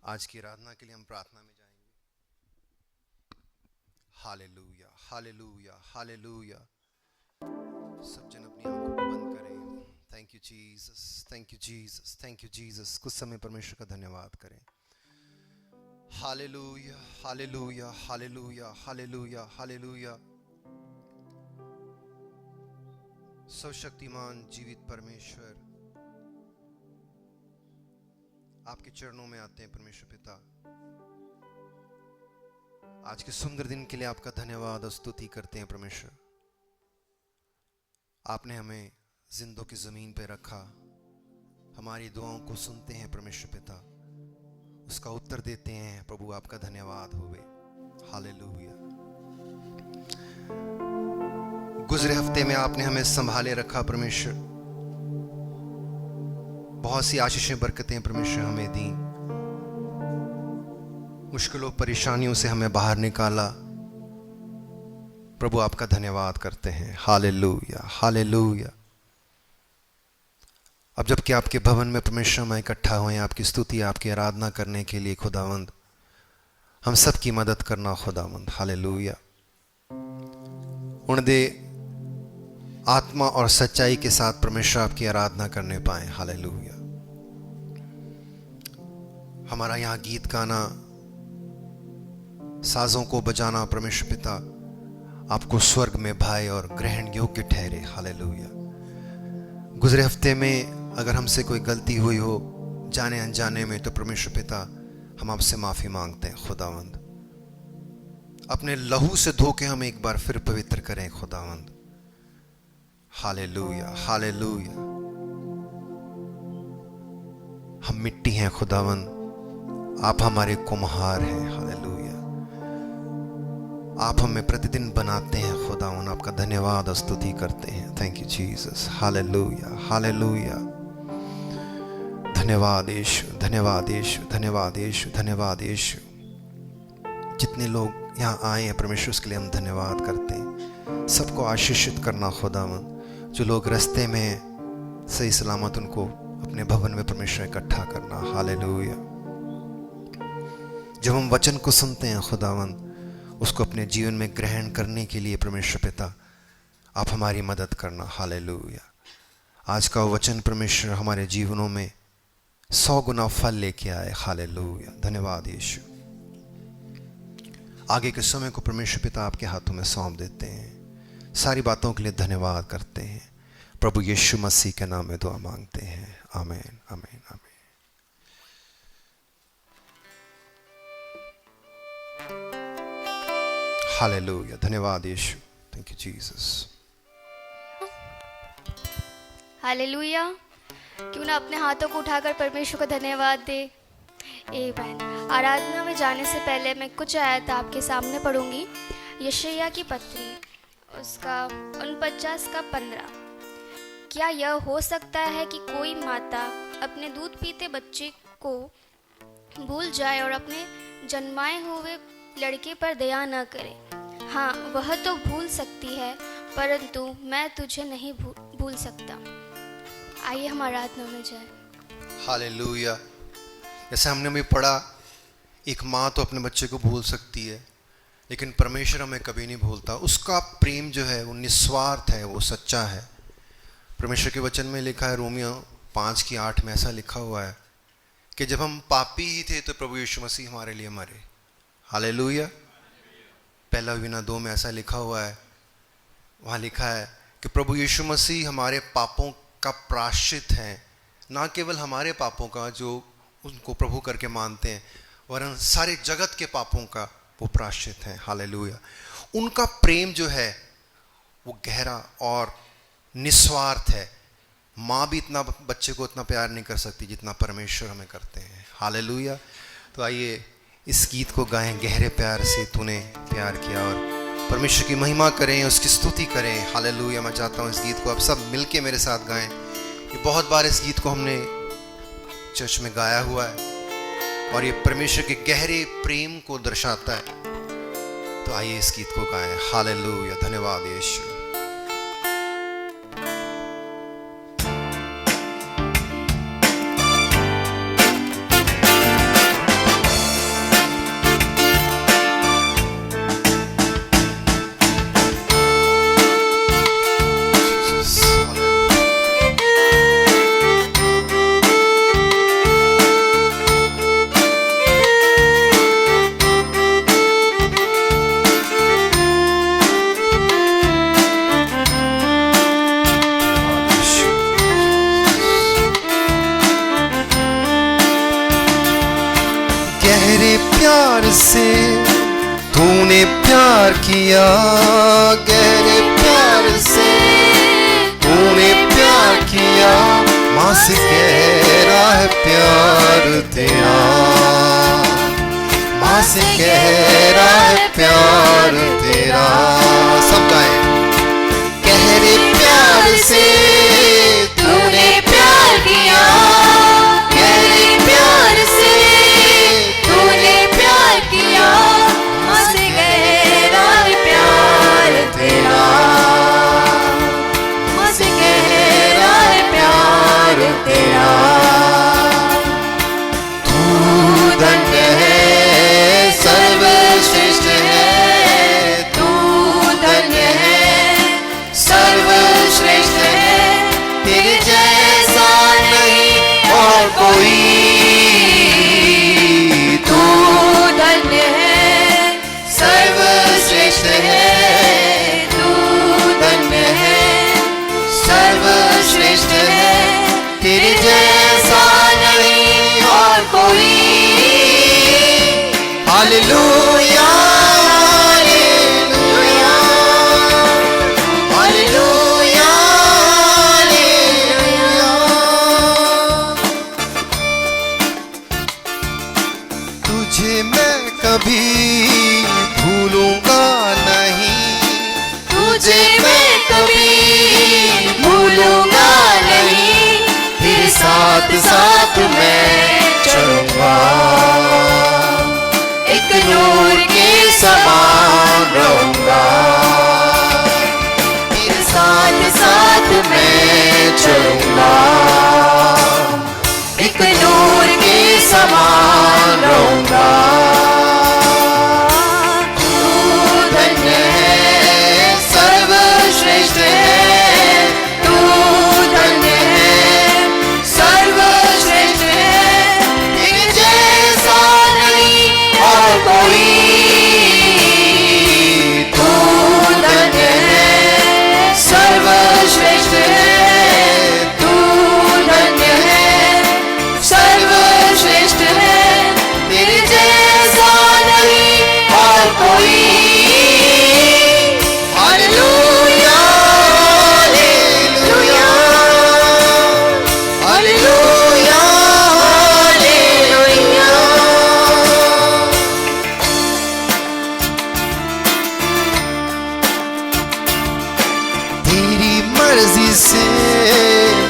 आज की आराधना के लिए हम प्रार्थना में जाएंगे। Hallelujah, hallelujah, hallelujah. सब जन अपनी आंखों को बंद करें। Thank you Jesus, thank you Jesus, thank you Jesus. कुछ समय परमेश्वर का धन्यवाद करें। Hallelujah, hallelujah, hallelujah, hallelujah, hallelujah. सर्वशक्तिमान जीवित परमेश्वर, आपके चरणों में आते हैं परमेश्वर पिता। आज के सुंदर दिन के लिए आपका धन्यवाद और स्तुति करते हैं परमेश्वर। आपने हमें जिंदों की जमीन पे रखा, हमारी दुआओं को सुनते हैं परमेश्वर पिता, उसका उत्तर देते हैं प्रभु। आपका धन्यवाद होवे। हालेलुया। गुजरे हफ्ते में आपने हमें संभाले रखा परमेश्वर। बहुत सी आशीषें बरकतें परमेश्वर हमें दी, मुश्किलों परेशानियों से हमें बाहर निकाला प्रभु। आपका धन्यवाद करते हैं। Hallelujah, hallelujah. अब जबकि आपके भवन में परमेश्वर में इकट्ठा हुए, आपकी स्तुति आपकी आराधना करने के लिए खुदावंद, हम सब की मदद करना खुदावंद। हालेलुया। उन दे आत्मा और सच्चाई के साथ परमेश्वर आपकी आराधना करने पाए। हालेलुया। हमारा यहाँ गीत गाना, साजों को बजाना परमेश्वर पिता आपको स्वर्ग में भाई और ग्रहण योग्य ठहरे। हालेलुया। गुजरे हफ्ते में अगर हमसे कोई गलती हुई हो जाने अनजाने में, तो परमेश्वर पिता हम आपसे माफी मांगते हैं खुदावंद। अपने लहू से धो के हम एक बार फिर पवित्र करें खुदावंद। Hallelujah, hallelujah. हम मिट्टी हैं खुदावंद, आप हमारे कुम्हार हैं। हालेलुया। आप हमें प्रतिदिन बनाते हैं खुदावंद। आपका धन्यवाद और स्तुति करते हैं। Thank you Jesus. Hallelujah, hallelujah. धन्यवाद यीशु, धन्यवाद यीशु, धन्यवाद यीशु, धन्यवाद यीशु। जितने लोग यहाँ आए हैं परमेश्वर, उसके लिए हम धन्यवाद करते हैं। सबको आशीषित करना खुदावंद। जो लोग रास्ते में सही सलामत, उनको अपने भवन में परमेश्वर इकट्ठा करना। हालेलुया। जब हम वचन को सुनते हैं खुदावंद, उसको अपने जीवन में ग्रहण करने के लिए परमेश्वर पिता आप हमारी मदद करना। हालेलुया। आज का वचन परमेश्वर हमारे जीवनों में 100 गुना फल लेके आए। हालेलुया। धन्यवाद यीशु। आगे के समय को परमेश्वर पिता आपके हाथों में सौंप देते हैं। सारी बातों के लिए धन्यवाद करते हैं। प्रभु यीशु मसीह के नाम में दुआ मांगते हैं। आमीन, आमीन, आमीन। हालेलुया। धन्यवाद यीशु। Thank you Jesus. हालेलुया। क्यों ना अपने हाथों को उठाकर परमेश्वर को धन्यवाद दे। आमीन। आराधना में जाने से पहले मैं कुछ आयत आपके सामने पढ़ूंगी। यशायाह की पत्री, उसका 49 का 15। क्या यह हो सकता है कि कोई माता अपने दूध पीते बच्चे को भूल जाए और अपने जन्माए हुए लड़के पर दया न करे? हाँ, वह तो भूल सकती है, परंतु मैं तुझे नहीं भूल सकता। आइए हम आराधना में जाए। हालेलुया। जैसे हमने भी पढ़ा, एक माँ तो अपने बच्चे को भूल सकती है, लेकिन परमेश्वर हमें कभी नहीं भूलता। उसका प्रेम जो है वो निस्वार्थ है, वो सच्चा है। परमेश्वर के वचन में लिखा है, रोमियो 5:8 में ऐसा लिखा हुआ है कि जब हम पापी ही थे तो प्रभु यीशु मसीह हमारे लिए मरे। हालेलुया। पहला यूहन्ना 2 में ऐसा लिखा हुआ है, वहाँ लिखा है कि प्रभु यीशु मसीह हमारे पापों का प्रायश्चित है, ना केवल हमारे पापों का जो उनको प्रभु करके मानते हैं, वरन सारे जगत के पापों का वो प्रायश्चित है। हालेलुया। उनका प्रेम जो है वो गहरा और निस्वार्थ है। माँ भी इतना बच्चे को इतना प्यार नहीं कर सकती जितना परमेश्वर हमें करते हैं। हालेलुया। तो आइए इस गीत को गाएं, गहरे प्यार से तूने प्यार किया, और परमेश्वर की महिमा करें, उसकी स्तुति करें। हालेलुया। मैं चाहता हूँ इस गीत को आप सब मिलके मेरे साथ गाएं। ये बहुत बार इस गीत को हमने चर्च में गाया हुआ है और ये परमेश्वर के गहरे प्रेम को दर्शाता है। तो आइए इस गीत को गाएं। हालेलुया। धन्यवाद यीशु। गहरे प्यार से तूने प्यार किया, गहरे प्यार से तूने प्यार किया, माँ से गहरा है प्यार तेरा, माँ से गहरा है प्यार तेरा। सब गाएं। गहरे प्यार से तूने प्यार किया, गहरे प्यार से तूने प्यार किया, माँ से गहरा है प्यार तेरा, माँ से गहरा है प्यार तेरा। तू धन्य है, सर्वश्रेष्ठ है, तू धन्य है, सर्वश्रेष्ठ है, तेरे जैसा नहीं और कोई। तू धन्य है, सर्वश्रेष्ठ है, तू धन्य है, सर्वश्रेष्ठ है, तेरे जैसा नहीं और कोई। Hallelujah, hallelujah, hallelujah, hallelujah. तुझे मैं कभी भूलूंगा नहीं, तुझे मैं कभी भूलूंगा नहीं, तेरे साथ साथ मैं चलूंगा, एक नूर के समान रहूंगा, तेरे साथ साथ मैं चलूंगा, एक नूर के समान रहूंगा। तू धन्य है, सर्वश्रेष्ठ है, तू धन्य है, सर्वश्रेष्ठ है, तेरे जैसा नहीं और कोई। तू धन्य है, सर्वश्रेष्ठ है, तू धन्य है, सर्वश्रेष्ठ है, तेरे जैसा नहीं और कोई। Hallelujah, hallelujah, hallelujah, hallelujah. तेरी मर्जी से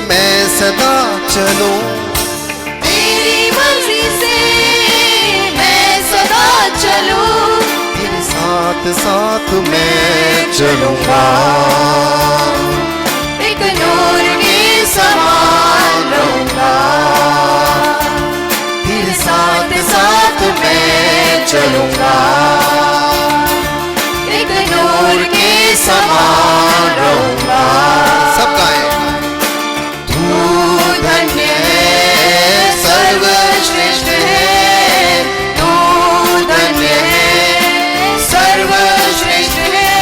मैं सदा चलूं, तेरी मर्जी से मैं सदा चलूं, तेरे साथ साथ मैं चलूंगा, एक नूर के समान रहूंगा, तेरे साथ साथ मैं चलूंगा, एक नूर के समान रहूंगा। सब गाएं। तू धन्य है, सर्वश्रेष्ठ है, तू धन्य है, सर्वश्रेष्ठ है,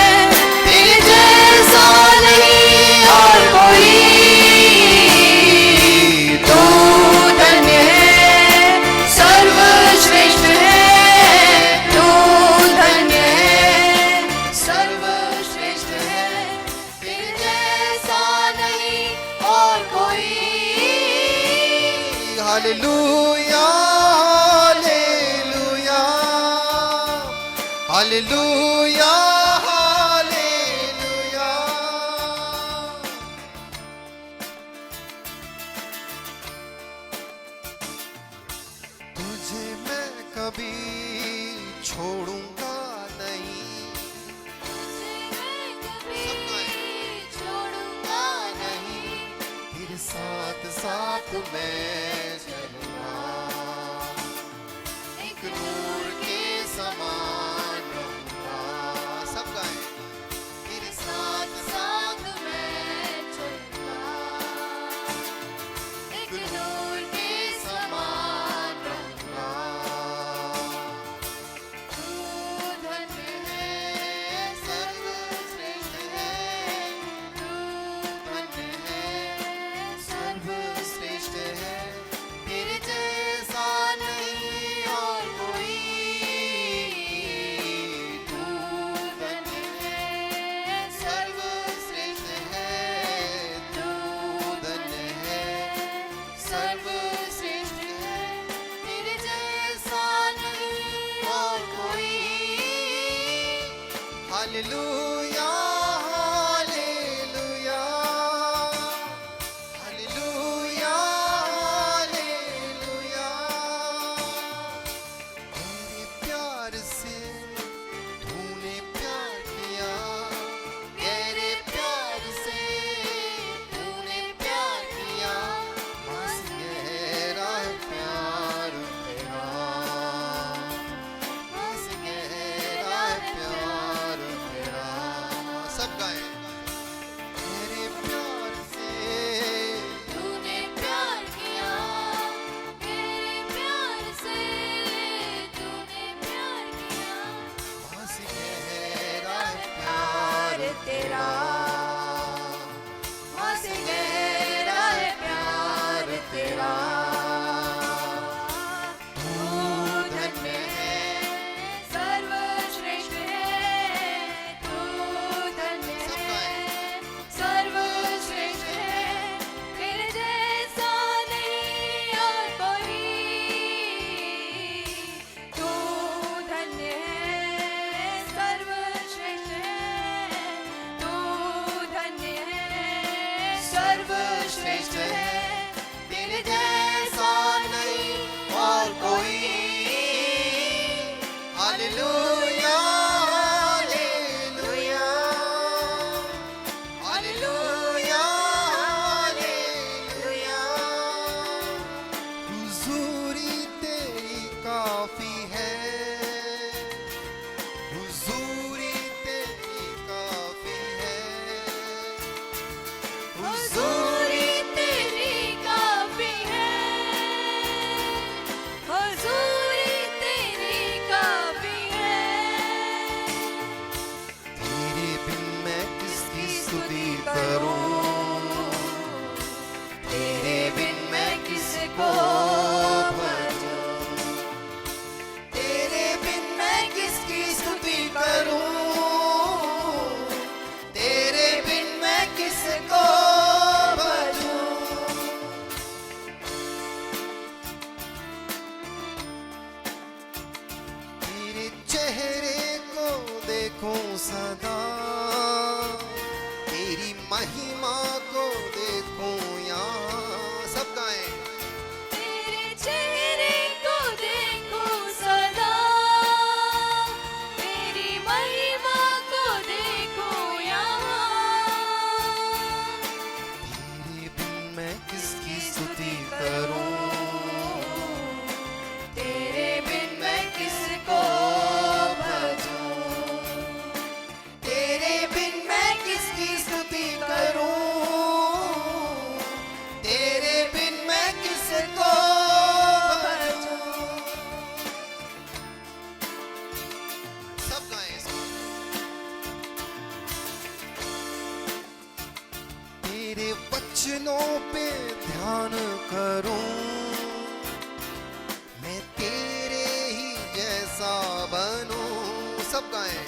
तेरे जैसा नहीं और कोई। तू धन्य है, सर्वश्रेष्ठ है, तू धन्य है, सर्वश्रेष्ठ है, तेरे जैसा नहीं और कोई। Hallelujah, hallelujah, hallelujah, hallelujah. तुझे मैं कभी छोड़ूंगा नहीं, छोड़ूंगा नहीं, तेरे साथ साथ मैं चलूंगा, एक नूर के समान रहूंगा। सब गाएं। तेरे साथ साथ मैं चलूंगा, एक नूर के समान रहूंगा। तू धन्य है, सर्वश्रेष्ठ है, तू धन्य है, सर्वश्रेष्ठ है, हालेलुया हालेलुया हालेलुया हालेलुया तेरे प्यार से तूने प्यार किया तेरे प्यार से तूने प्यार किया बस गहरा प्यार तेरा बस गहरा प्यार तेरा सब गाएं तेरे प्यार से तूने प्यार किया तेरे प्यार से तूने प्यार किया बस गहरा प्यार तेरा बस गहरा है प्यार तेरा तू धन्य है सर्वश्रेष्ठ है तू धन्य है सर्वश्रेष्ठ है तेरे जैसा नहीं और कोई तू धन्य है सर्वश्रेष्ठ है तू धन्य है सर्वश्रेष्ठ है तेरे जैसा नहीं और कोई हालेलुया हालेलुया हालेलुया हालेलुया हुजूरी तेरी काफी है हुजूरी तेरी काफी है हुजूरी तेरी काफी है हुजूरी तेरी काफी है तेरे बिन मैं किसकी स्तुति करूं तेरे बिन मैं किसको भजूं तेरे बिन मैं किसकी स्तुति करूं तेरे बिन मैं किसको भजूं तेरे चेहरे को देखूं सदा तेरी महिमा को देखूं यहाँ सब गाएं तेरे चेहरे को देखो सदा तेरी महिमा को देखो यहाँ तेरे बिन मैं किसकी स्तुति करूं तेरे बिन मैं किसको भजूं तेरे बिन मैं किसकी स्तुति करूं तेरे बिन मैं किसको भजूं सब गाएं इसको तेरे वचनों पे ध्यान करूं मैं तेरे ही जैसा बनूं सब गाएं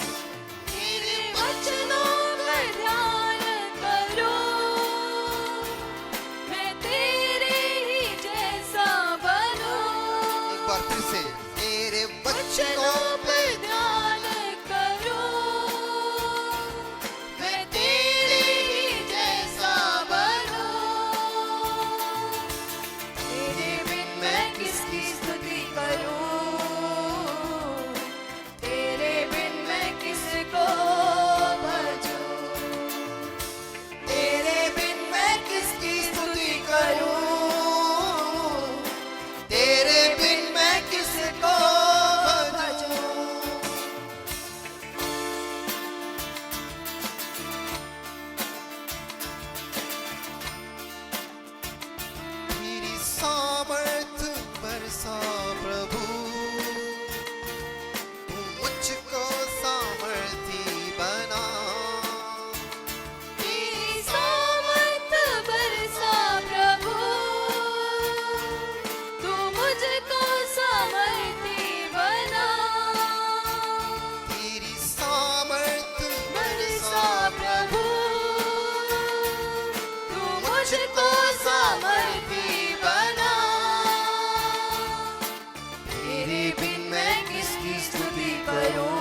तेरे वचनों पर ध्यान करो मैं तेरे ही जैसा बनूं एक बार फिर से तेरे वचनों वचनों पे पर ध्यान करो मैं तेरे ही जैसा बनूं तेरे बिन मैं किसकी स्तुति करूं तेरे बिन मैं किसको भजूं तेरे बिन मैं किसकी स्तुति करूं तेरे बिन मैं किसको भजूं तेरी सामर्थ बरसा प्रभु तू मुझको सामर्थी बना तेरी सामर्थ बरसा प्रभु तू मुझको सामर्थी बना तेरी सामर्थ बरसा प्रभु तू मुझको सामर्थी बना तेरे बिन मैं किसकी स्तुति करूं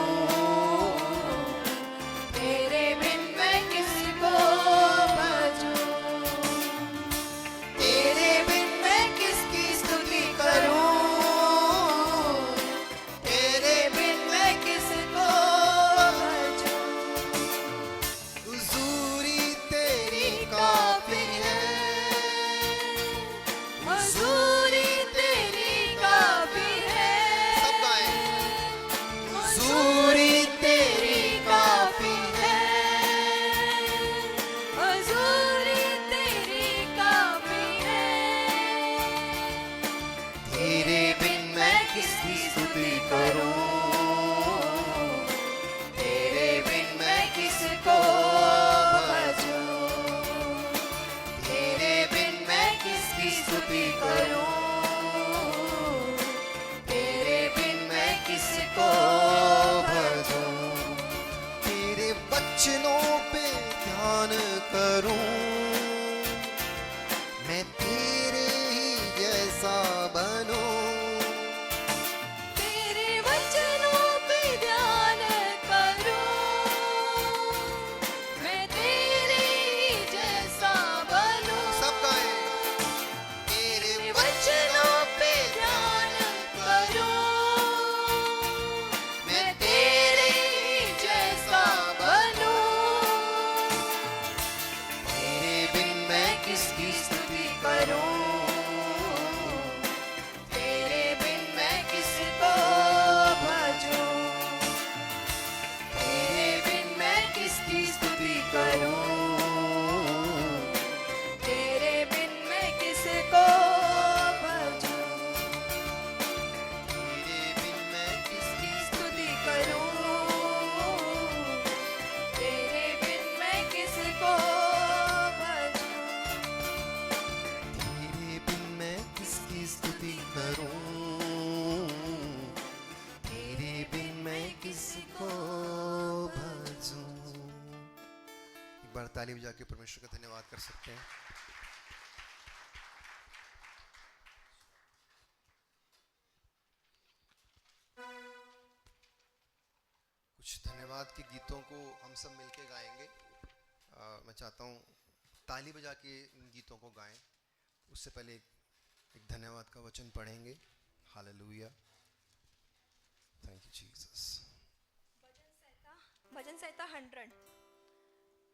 किसकी स्तुति करूं, तेरे बिन मैं किसको भजूं, तेरे बिन मैं किसकी स्तुति करूं, तेरे बिन मैं किसको भजूं, तेरे वचनों पे ध्यान करूं, मैं तेरे ही जैसा बनूं, तेरे वचनों पे ध्यान करूं, मैं तेरे ही जैसा बनूं। सब गाएं। तेरे वचनों पे ध्यान करूं, मैं तेरे ही जैसा बनूं। तेरे बिन मैं किसकी स्तुति करूं, तेरे बिन मैं किसको भजूं, तेरे बिन मैं किसकी स्तुति करूं, तेरे बिन मैं किसको भजूं, तेरे बिन मैं किसकी स्तुति करूं, तेरे बिन मैं किसको भजूं। तेरे बिन मैं किसकी स्तुति करूं, तेरे बिन मैं किसको भजूं। एक बार ताली बजा के परमेश्वर का धन्यवाद कर सकते हैं। कुछ धन्यवाद के गीतों को हम सब मिलके गाएंगे। मैं चाहता हूँ ताली बजा के इन गीतों को गाएं। उससे पहले एक धन्यवाद का वचन पढ़ेंगे। Hallelujah, thank you Jesus. भजन संहिता 100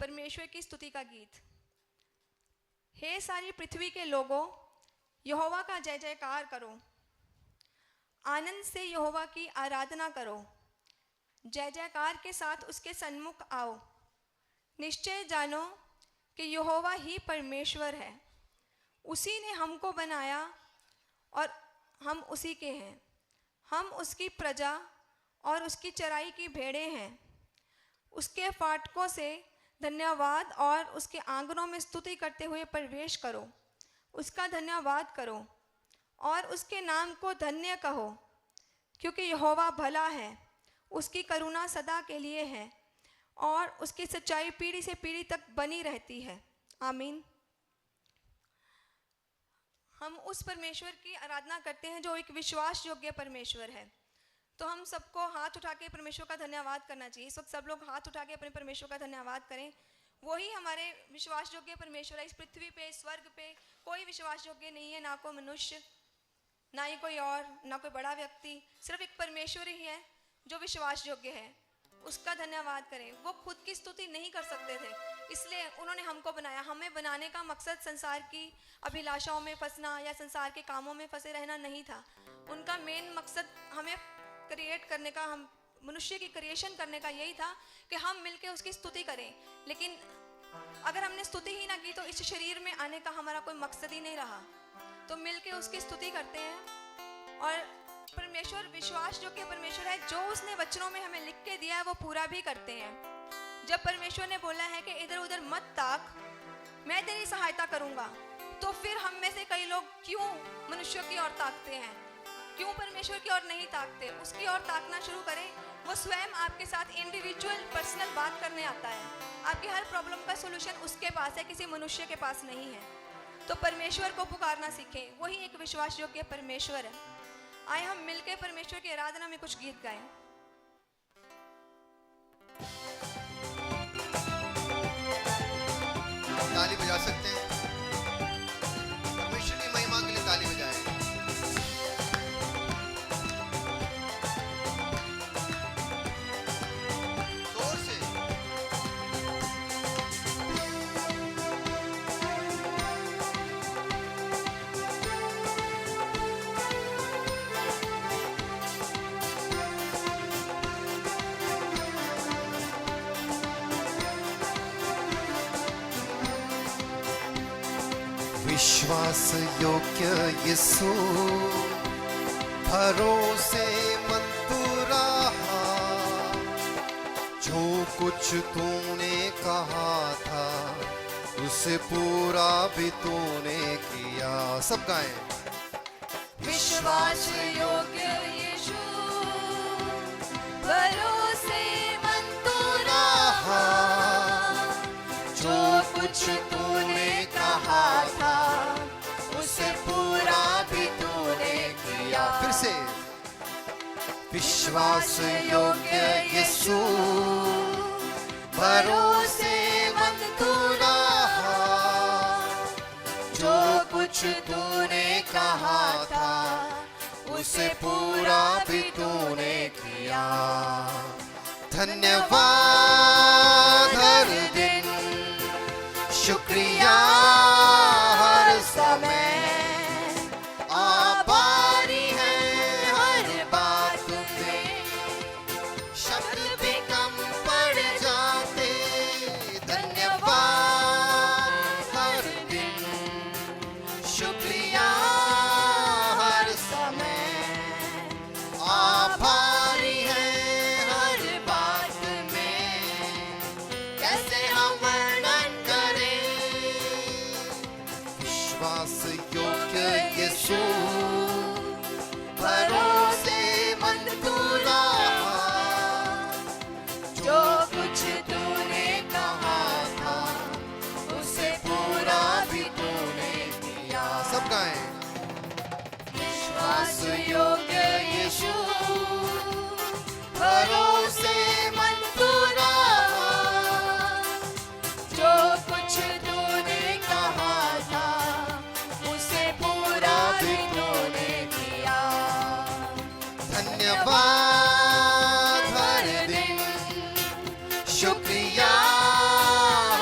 परमेश्वर की स्तुति का गीत। हे सारी पृथ्वी के लोगों, यहोवा का जय जयकार करो, आनंद से यहोवा की आराधना करो, जय जयकार के साथ उसके सन्मुख आओ। निश्चय जानो कि यहोवा ही परमेश्वर है, उसी ने हमको बनाया और हम उसी के हैं। हम उसकी प्रजा और उसकी चराई की भेड़ें हैं। उसके फाटकों से धन्यवाद और उसके आंगनों में स्तुति करते हुए प्रवेश करो। उसका धन्यवाद करो और उसके नाम को धन्य कहो, क्योंकि यहोवा भला है, उसकी करुणा सदा के लिए है और उसकी सच्चाई पीढ़ी से पीढ़ी तक बनी रहती है। आमीन। हम उस परमेश्वर की आराधना करते हैं जो एक विश्वास योग्य परमेश्वर है। तो हम सबको हाथ उठा के परमेश्वर का धन्यवाद करना चाहिए। इस वक्त सब लोग हाथ उठा के अपने परमेश्वर का धन्यवाद करें। वही हमारे विश्वास योग्य परमेश्वर है। इस पृथ्वी पे, स्वर्ग पे कोई विश्वास योग्य नहीं है, ना कोई मनुष्य, ना ही कोई और, ना कोई बड़ा व्यक्ति। सिर्फ एक परमेश्वर ही है जो विश्वास योग्य है। उसका धन्यवाद करें। वो खुद की स्तुति नहीं कर सकते थे, इसलिए उन्होंने हमको बनाया। हमें बनाने का मकसद संसार की अभिलाषाओं में फंसना या संसार के कामों में फंसे रहना नहीं था। उनका मेन मकसद हमें क्रिएट करने का, हम मनुष्य की क्रिएशन करने का यही था कि हम मिलके उसकी स्तुति करें। लेकिन अगर हमने स्तुति ही ना की तो इस शरीर में आने का हमारा कोई मकसद ही नहीं रहा। तो मिलके उसकी स्तुति करते हैं। और परमेश्वर विश्वास योग्य परमेश्वर है। जो उसने वचनों में हमें लिख के दिया है वो पूरा भी करते हैं। जब परमेश्वर ने बोला है कि इधर उधर मत ताक, मैं तेरी सहायता करूंगा, तो फिर हम में से कई लोग क्यों मनुष्य की ओर ताकते हैं, क्यों परमेश्वर की ओर नहीं ताकते? उसकी ओर ताकना शुरू करें। वो स्वयं आपके साथ इंडिविजुअल पर्सनल बात करने आता है। आपकी हर प्रॉब्लम का सॉल्यूशन उसके पास है, किसी मनुष्य के पास नहीं है। तो परमेश्वर को पुकारना सीखें, वही एक विश्वास योग्य परमेश्वर है। आए हम मिलकर परमेश्वर की आराधना में कुछ गीत गाएं। ताली बजा सकते हैं। परमेश्वर की महिमा के लिए ताली बजाएं। जोर से। विश्वास योग्य यीशु, भरोसेमंद तू रहा, जो कुछ तूने कहा था उसे पूरा भी तूने किया। सब गाएं। विश्वास योग्य यीशु, भरोसेमंद तू रहा, जो कुछ तूने कहा था उसे पूरा भी तूने किया। फिर से। विश्वास योग्य यीशु, भरोसेमंद तू रहा, जो कुछ तूने कहा था उसे पूरा भी तूने किया। धन्यवाद हर दिन, शुक्रिया हर समय, आभारी है हर बात में, शब्द भी कम पड़ जाते। धन्यवाद हर दिन, शुक्रिया हर समय, आभारी है हर बात में, कैसे हम वर्णन करें। विश्वास योग्य यीशु, भरोसेमंद तू रहा, जो कुछ तूने कहा था उसे पूरा भी तूने किया। सब गाएं। विश्वास योग्य यीशु, भरोसेमंद तू रहा, जो कुछ तूने कहा था उसे पूरा भी तूने किया। धन्यवाद हर दिन, शुक्रिया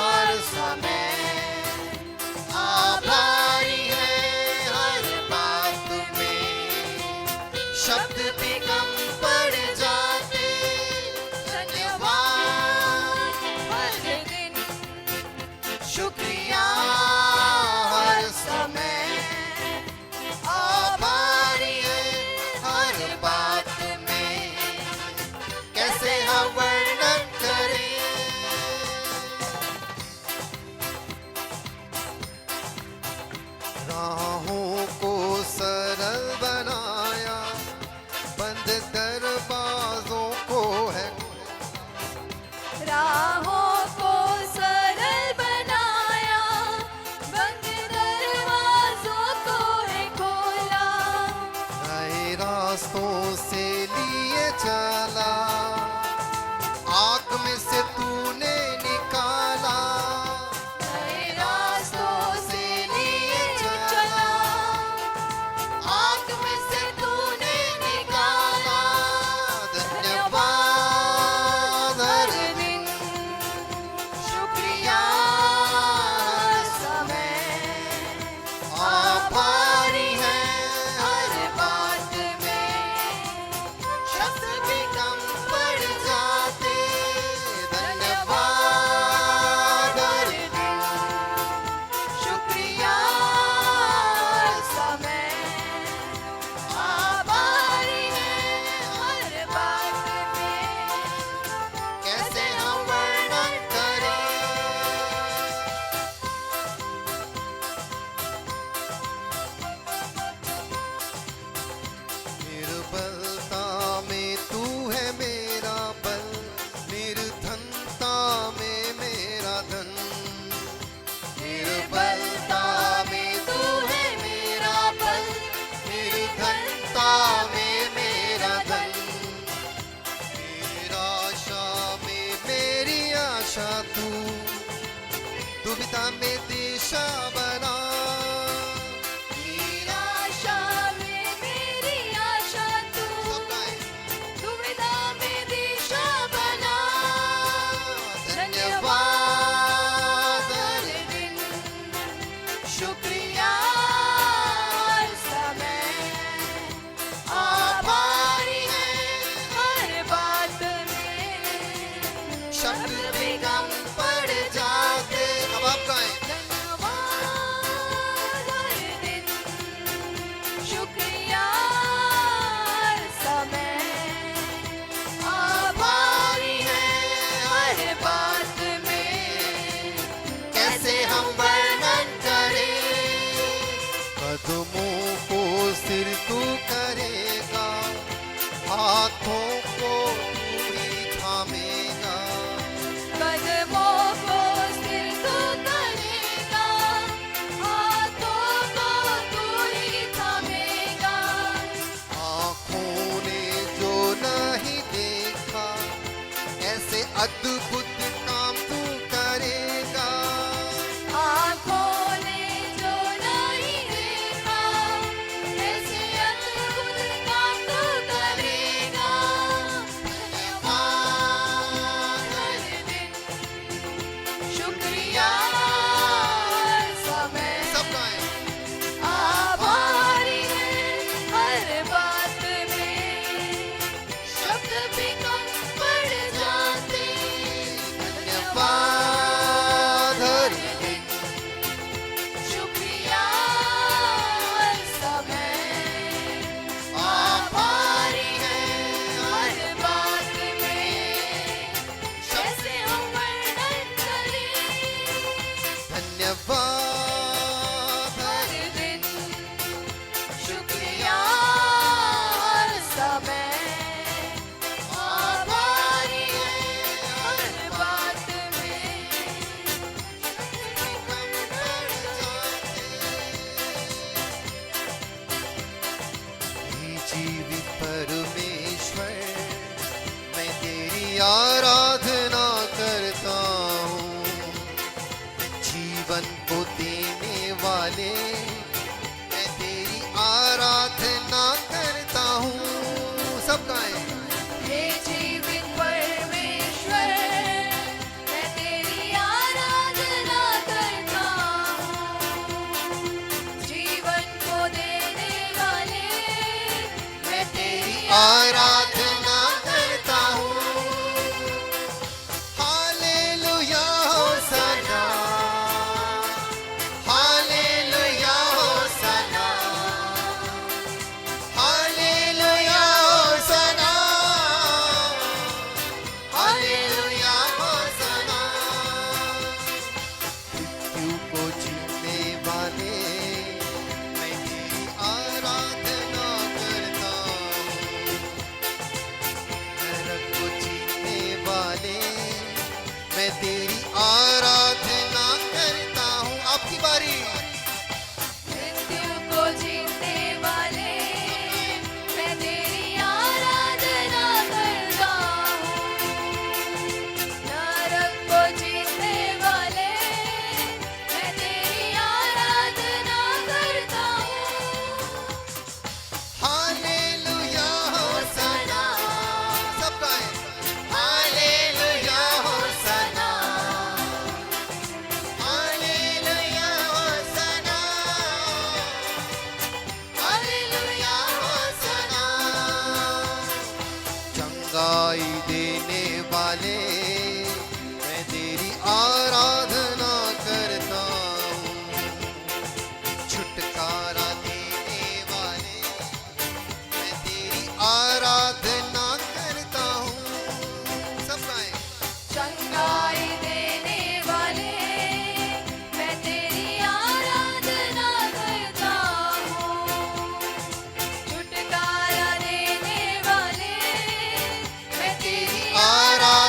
हर समय, आभारी है हर बात में, शब्द भी कम पड़ जाते। धन्यवाद हर दिन, शुक्रिया हर समय, आभारी है हर बात में, कैसे हम वर्णन करें। राहों को सरल बनाया, बंद दरवाजों को है राहों को सरल बनाया, बंद दरवाजों को है खोला, नए रास्तों से लिए चला, आग में से तूने निकाला। नए रास्तों से लिए चला, आग में से तूने निकाला। धन्यवाद हर दिन, शुक्रिया हर समय, आभारी है हर बात में, शब्द भी कम हाथों को तू ही थामेगा, कदमों को स्थिर तू करेगा, हाथों को तू ही थामेगा। आँखों ने जो नहीं देखा ऐसे अद्भुत काम तू करेगा, आँखों ने जो नहीं देखा, ऐसे अद्भुत काम तू करेगा। धन्यवाद हर दिन, शुक्रिया हर समय, सब गाएं। आभारी है हर बात में, शब्द भी कम पड़ जाते। धन्यवाद हर दिन, शुक्रिया हर समय, आभारी है हर बात में, कैसे हम वर्णन करें। धन्यवाद हर दिन, शुक्रिया हर समय, आभारी है हर बात में, हे जीवित परमेश्वर, मैं तेरी आराधना करता हूँ, जीवन को देने वाले मैं तेरी आराधना करता हूँ। सब गाएं। हे जीवित परमेश्वर, मैं तेरी आराधना करता हूँ, जीवन को देने वाले मैं तेरी आराधना करता हूँ। Hallelujah होसना, hallelujah होसना, hallelujah होसना, hallelujah होसना। मृत्यु को जीतने वाले मैं तेरी आराधना करता हूँ, नरक को जीतने वाले मैं तेरी आराधना करता हूँ। आपकी बारी। मृत्यु को जीतने वाले मैं तेरी आराधना करता हूँ, नरक को जीतने वाले मैं तेरी आराधना करता हूँ। हालेलुया होसना, सब गाएं। Hallelujah होसना, hallelujah होसना, hallelujah होसना। चंगाई देने वाले मैं तेरी आराधना करता हूँ, छुटकारा देने वाले मैं तेरी आराधना करता हूँ। सब गाएं। चंगाई देने वाले मैं तेरी आराधना करता हूँ, छुटकारा देने वाले मैं तेरी आराधना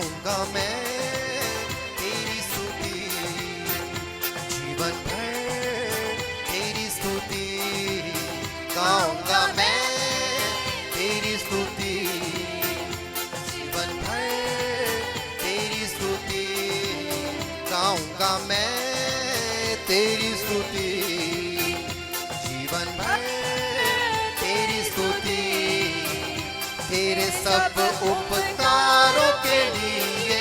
गाऊंगा मैं तेरी स्तुति, जीवन भर तेरी स्तुति गाऊंगा मैं तेरी स्तुति, जीवन भर तेरी स्तुति गाऊंगा मैं तेरी स्तुति, जीवन भर तेरी स्तुति, तेरे सब उपकारों के लिए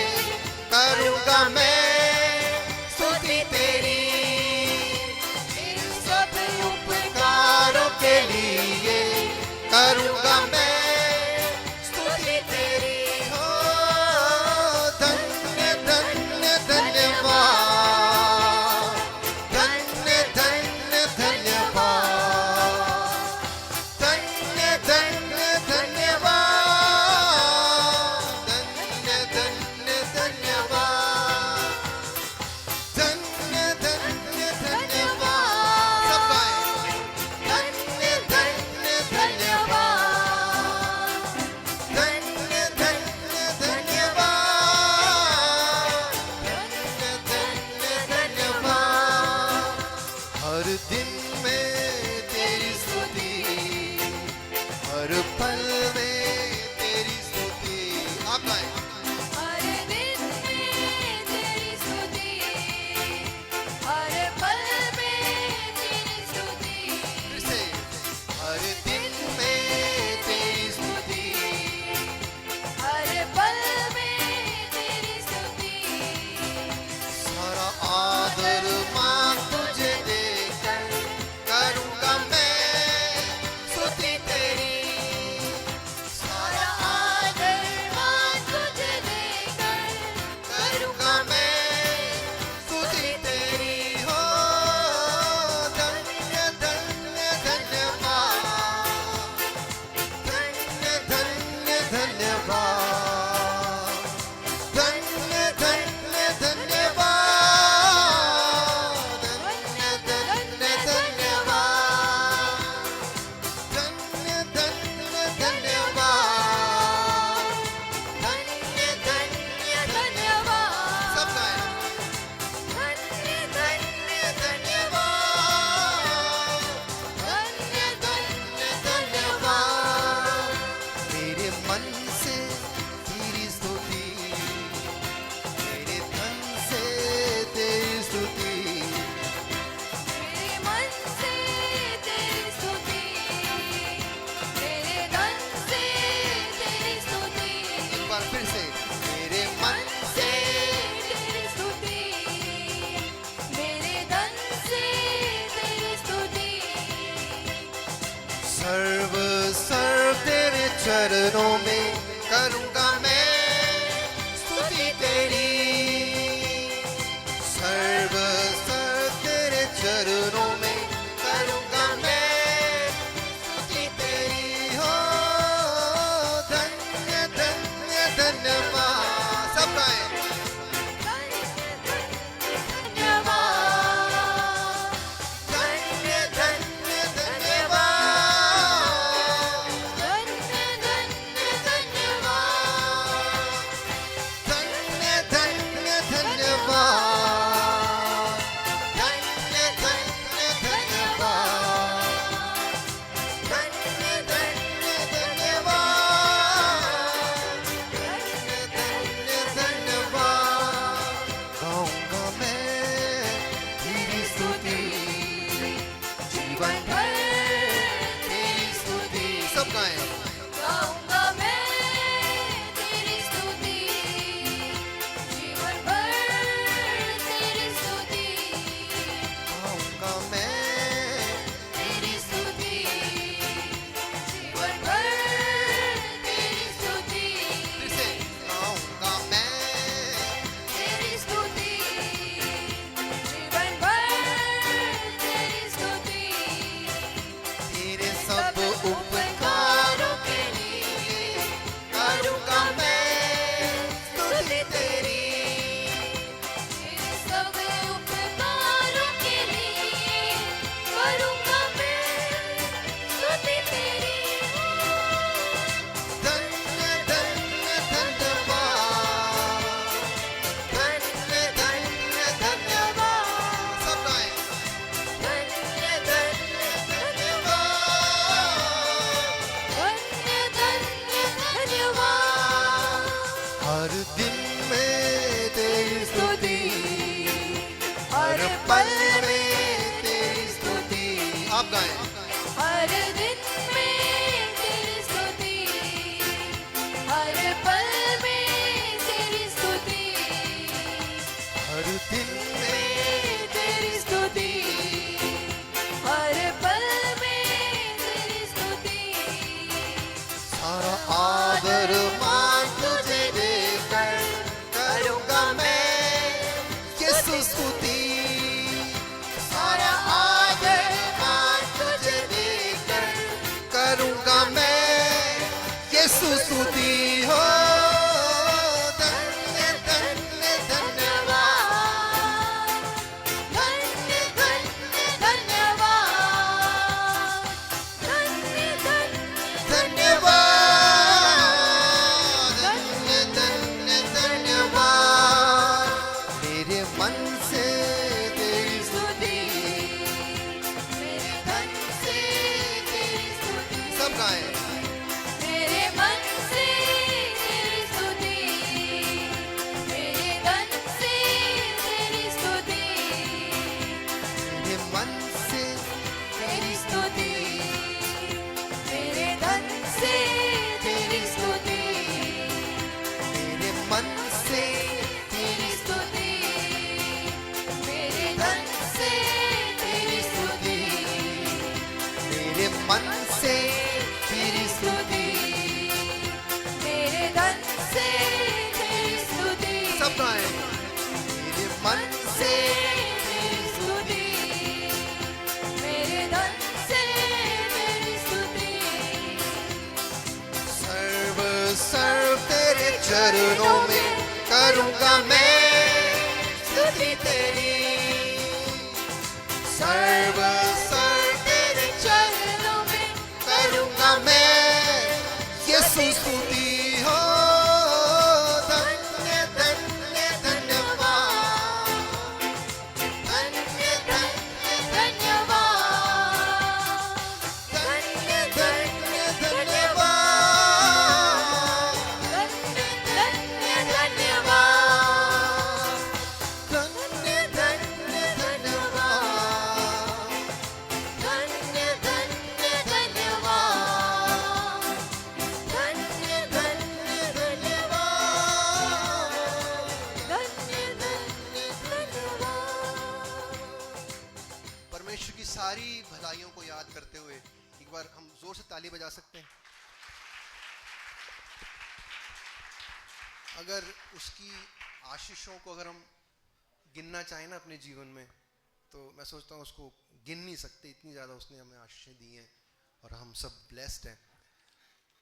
करूंगा मैं स्तुति तेरी, तेरे सब उपकारों के लिए करूंगा मैं स्तुति तेरी। हो धन्य धन्य धन्यवाद, धन्य धन्य धन्यवाद, धन्य धन्य धन्यवाद, धन्य धन्य धन्यवाद, हर दिन में तेरी स्तुति, हर पल में तेरी स्तुति, हर दिन में तेरी स्तुति, हर पल में तेरी स्तुति, सारा आदर मान तुझे देकर करूंगा मैं यीशु स्तुति, सारा आदर मान तुझे देकर करूंगा मैं यीशु स्तुति हो। धन्य धन्य धन्यवाद, धन्य धन्य धन्यवाद, धन्य धन्य धन्यवाद, धन्य धन्य धन्यवाद, मेरे मन से तेरी स्तुति, मेरे धन से तेरी स्तुति, सब गाएं। मेरे मन से तेरी स्तुति, मेरे धन से तेरी स्तुति, मेरे मन से तेरी स्तुति, मेरे धन से तेरी स्तुति, मेरे मन से तेरी स्तुति, मेरे धन से तेरी स्तुति, मेरे मन से तेरी स्तुति, मेरे धन से तेरी स्तुति, सब गाएं। मेरे मन से तेरी स्तुति, मेरे धन से तेरी स्तुति, सर्व सर्व तेरे चरणों में करूंगा मैं स्तुति तेरी, सर्व सर्व तेरे चरणों में करूंगा मैं यीशु स्तुति हो। धन्य धन्य धन्यवाद, धन्य धन्य धन्यवाद, धन्य धन्य धन्यवाद, धन्य धन्य धन्यवाद, धन्य धन्य धन्यवाद, धन्य धन्य धन्यवाद, धन्य धन्य धन्यवाद, धन्य धन्य धन्यवाद। परमेश्वर की सारी भलाइयों को याद करते हुए एक बार हम जोर से ताली बजा सकते हैं। अगर उसकी आशीषों को अगर हम गिनना चाहें ना अपने जीवन में, तो मैं सोचता हूँ उसको गिन नहीं सकते, इतनी ज़्यादा उसने हमें आशीषें दी हैं और हम सब ब्लेस्ड हैं।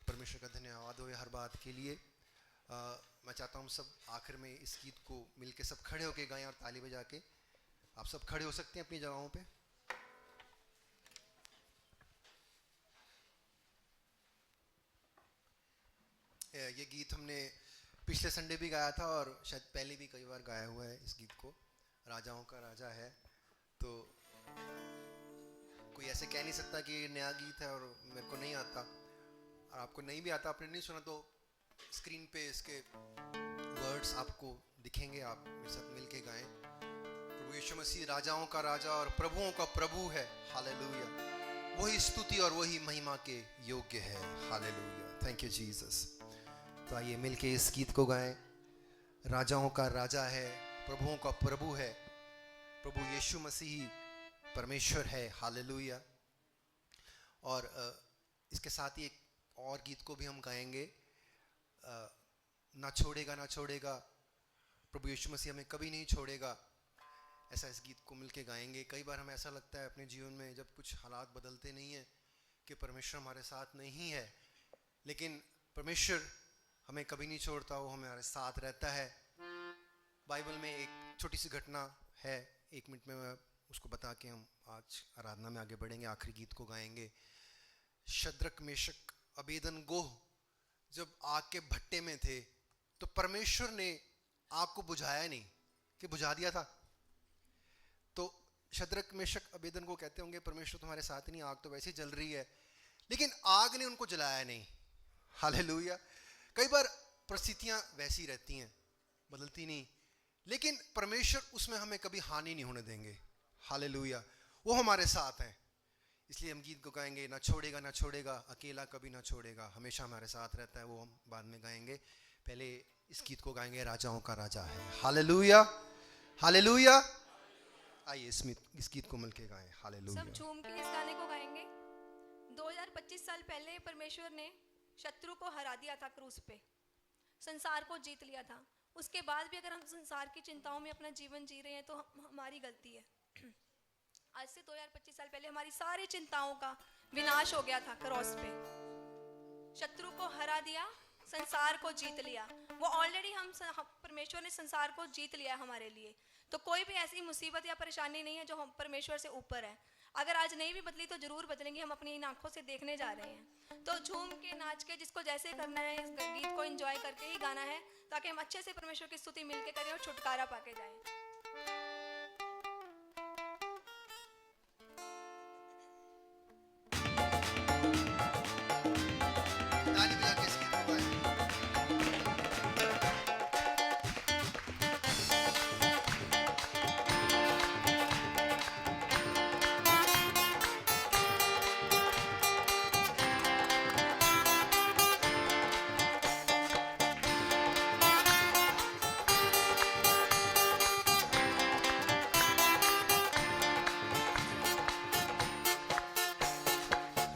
परमेश्वर का धन्यवाद हो हर बात के लिए। मैं चाहता हूँ हम सब आखिर में इस गीत को मिलके सब खड़े होके गाएं और ताली बजा के। आप सब खड़े हो सकते हैं अपनी जगहों पे। ये गीत हमने पिछले संडे भी गाया था और शायद पहले भी कई बार गाया हुआ है इस गीत को। राजाओं का राजा है, तो कोई ऐसे कह नहीं सकता कि ये नया गीत है और मेरे को नहीं आता। और आपको नहीं भी आता, आपने नहीं सुना, तो स्क्रीन पे इसके वर्ड्स आपको दिखेंगे, आप मेरे साथ मिलके गाएं। प्रभु यीशु मसीह राजाओं का राजा और प्रभुओं का प्रभु है। हालेलुया। वही स्तुति और वही महिमा के योग्य है। हालेलुया। Thank you Jesus. तो आइए मिलके इस गीत को गाएं। राजाओं का राजा है, प्रभुओं का प्रभु है, प्रभु यीशु मसीह परमेश्वर है। हालेलुया। और इसके साथ ही एक और गीत को भी हम गाएंगे, ना छोड़ेगा ना छोड़ेगा, प्रभु यीशु मसीह हमें कभी नहीं छोड़ेगा। ऐसा इस गीत को मिलके गाएंगे। कई बार हमें ऐसा लगता है अपने जीवन में जब कुछ हालात बदलते नहीं हैं कि परमेश्वर हमारे साथ नहीं है, लेकिन परमेश्वर हमें कभी नहीं छोड़ता, वो हमारे साथ रहता है। बाइबल में एक छोटी सी घटना है, 1 मिनट में मैं उसको बता के हम आज आराधना में आगे बढ़ेंगे, आखिरी गीत को गाएंगे। शद्रक मेशक अबेदनगो जब आग के भट्टे में थे तो परमेश्वर ने आग को बुझाया नहीं कि बुझा दिया था। तो शद्रक मेशक अबेदनगो कहते होंगे परमेश्वर तुम्हारे साथ नहीं, आग तो वैसे ही जल रही है, लेकिन आग ने उनको जलाया नहीं। हालेलुया। कई बार परिस्थितियां वैसी रहती हैं, बदलती नहीं, लेकिन परमेश्वर उसमें हमें कभी हानि नहीं होने देंगे। हालेलुया। वो हमारे साथ हैं। इसलिए हम गीत को गाएंगे, ना छोड़ेगा ना छोड़ेगा, अकेला कभी ना छोड़ेगा, हमेशा हमारे साथ रहता है, वो हम बाद में गाएंगे। पहले इस गीत को गाएंगे, राजाओं का राजा है। Hallelujah, hallelujah. आइए इस गीत को मिलके गाएं। हालेलुया। सब झूम के इस गाने को गाएंगे। 2025 साल पहले परमेश्वर ने शत्रु को हरा दिया था क्रूस पे, संसार को जीत लिया था। उसके बाद भी अगर हम संसार की चिंताओं में अपना जीवन जी रहे हैं तो हमारी गलती है। आज से 2025 साल पहले हमारी सारी चिंताओं का विनाश हो गया था क्रॉस पे। शत्रु को हरा दिया, संसार को जीत लिया। वो ऑलरेडी परमेश्वर ने संसार को जीत लिया हमारे लिए। तो कोई भी ऐसी मुसीबत या परेशानी नहीं है जो हम परमेश्वर से ऊपर है। अगर आज नहीं भी बदली तो जरूर बदलेंगे, हम अपनी इन आंखों से देखने जा रहे हैं। तो झूम के नाच के जिसको जैसे करना है, इस गीत को एंजॉय करके ही गाना है, ताकि हम अच्छे से परमेश्वर की स्तुति मिलके करें और छुटकारा पाके जाएं। ताली बजा के इस गीत को गाएं।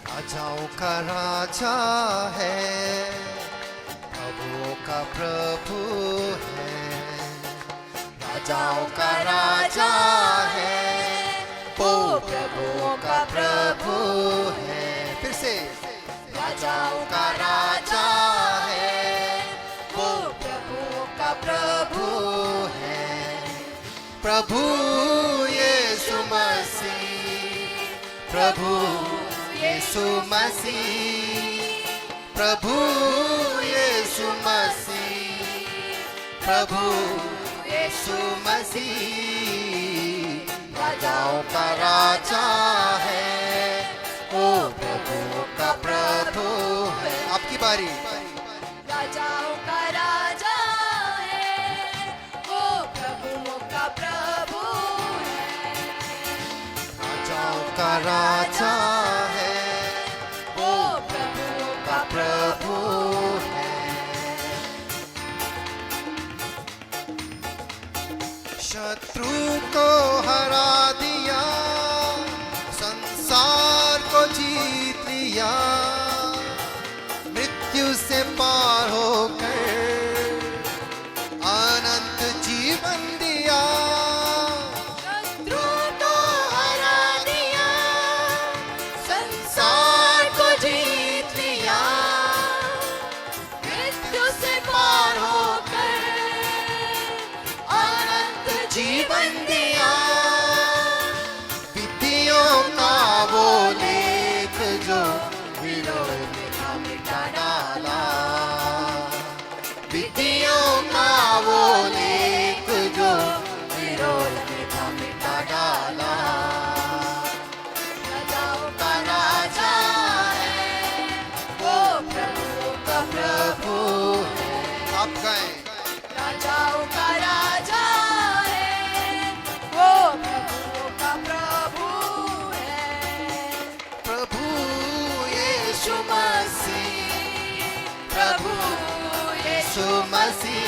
राजाओं का राजा है, प्रभुओं का प्रभु है। राजाओं का राजा है, वो प्रभुओं का प्रभु है। फिर से, राजाओं का राजा है, वो प्रभुओं का प्रभु है। प्रभु यीशु मसीह, प्रभु यीशु मसीह, प्रभु यीशु मसीह, प्रभु यीशु मसीह। राजाओं का राजा है, वो प्रभु का प्रभु है। आपकी बारी। राजाओं का राजा है, वो प्रभुओं का प्रभु है। राजाओं का राजा है, वो प्रभुओं का प्रभु है। शत्रु को हरा दिया, संसार को जीत लिया, मृत्यु से पार होकर अनंत जीवन दिया। शत्रु को हरा दिया, संसार को जीत लिया, मृत्यु से पार होकर अनंत जीवन दिया। विधियों का वो लेख जो विरोध में था मिटा डाला, विधियों का वो लेख जो विरोध में था मिटा डाला। राजाओं का राजा है, वो प्रभुओं का प्रभु है। आप गाएं। राजाओं का राजा है, वो प्रभुओं का प्रभु है। प्रभु यीशु मसीह, प्रभु यीशु मसीह,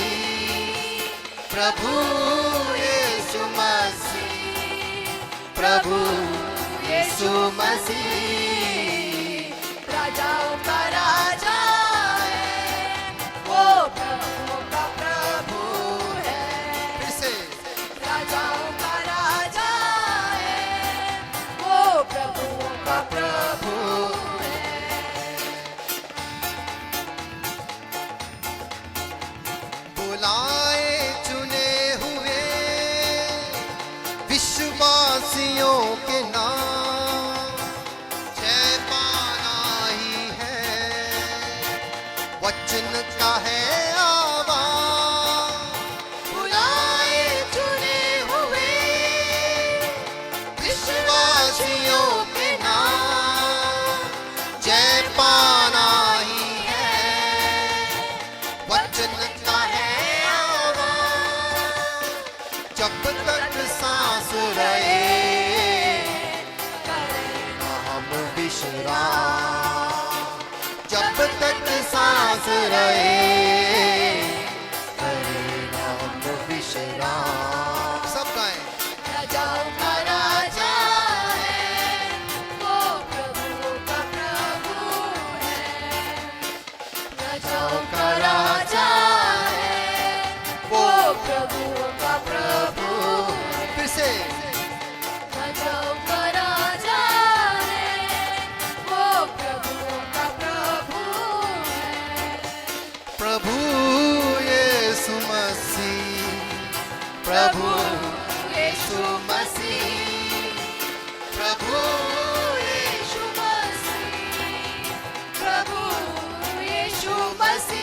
प्रभु यीशु मसीह, प्रभु यीशु मसीह। राजाओं का राजा है, वो प्रभुओं का प्रभु है। फिर से, राजाओं का राजा है, वो प्रभुओं का प्रभु है। बुलाए चुने हुए विश्वासियों के नाम, जय पाना ही है, वचन का है आवाज। बुलाए चुने हुए विश्वासियों के नाम, जय पाना ही है, वचन का है आवाज। जब तक सांस रहे, हम तक सांस रहे, करेगा हमको विश्राम। सब गाएं। राजाओं का राजा है, वो प्रभुओं का प्रभु है। राजाओं का राजा है, वो प्रभुओं का प्रभु है। फिर से राजाओं का राजा है, वो प्रभुओं का प्रभु है। प्रभु यीशु मसीह, प्रभु यीशु मसीह, प्रभु यीशु मसीह, प्रभु यीशु मसीह,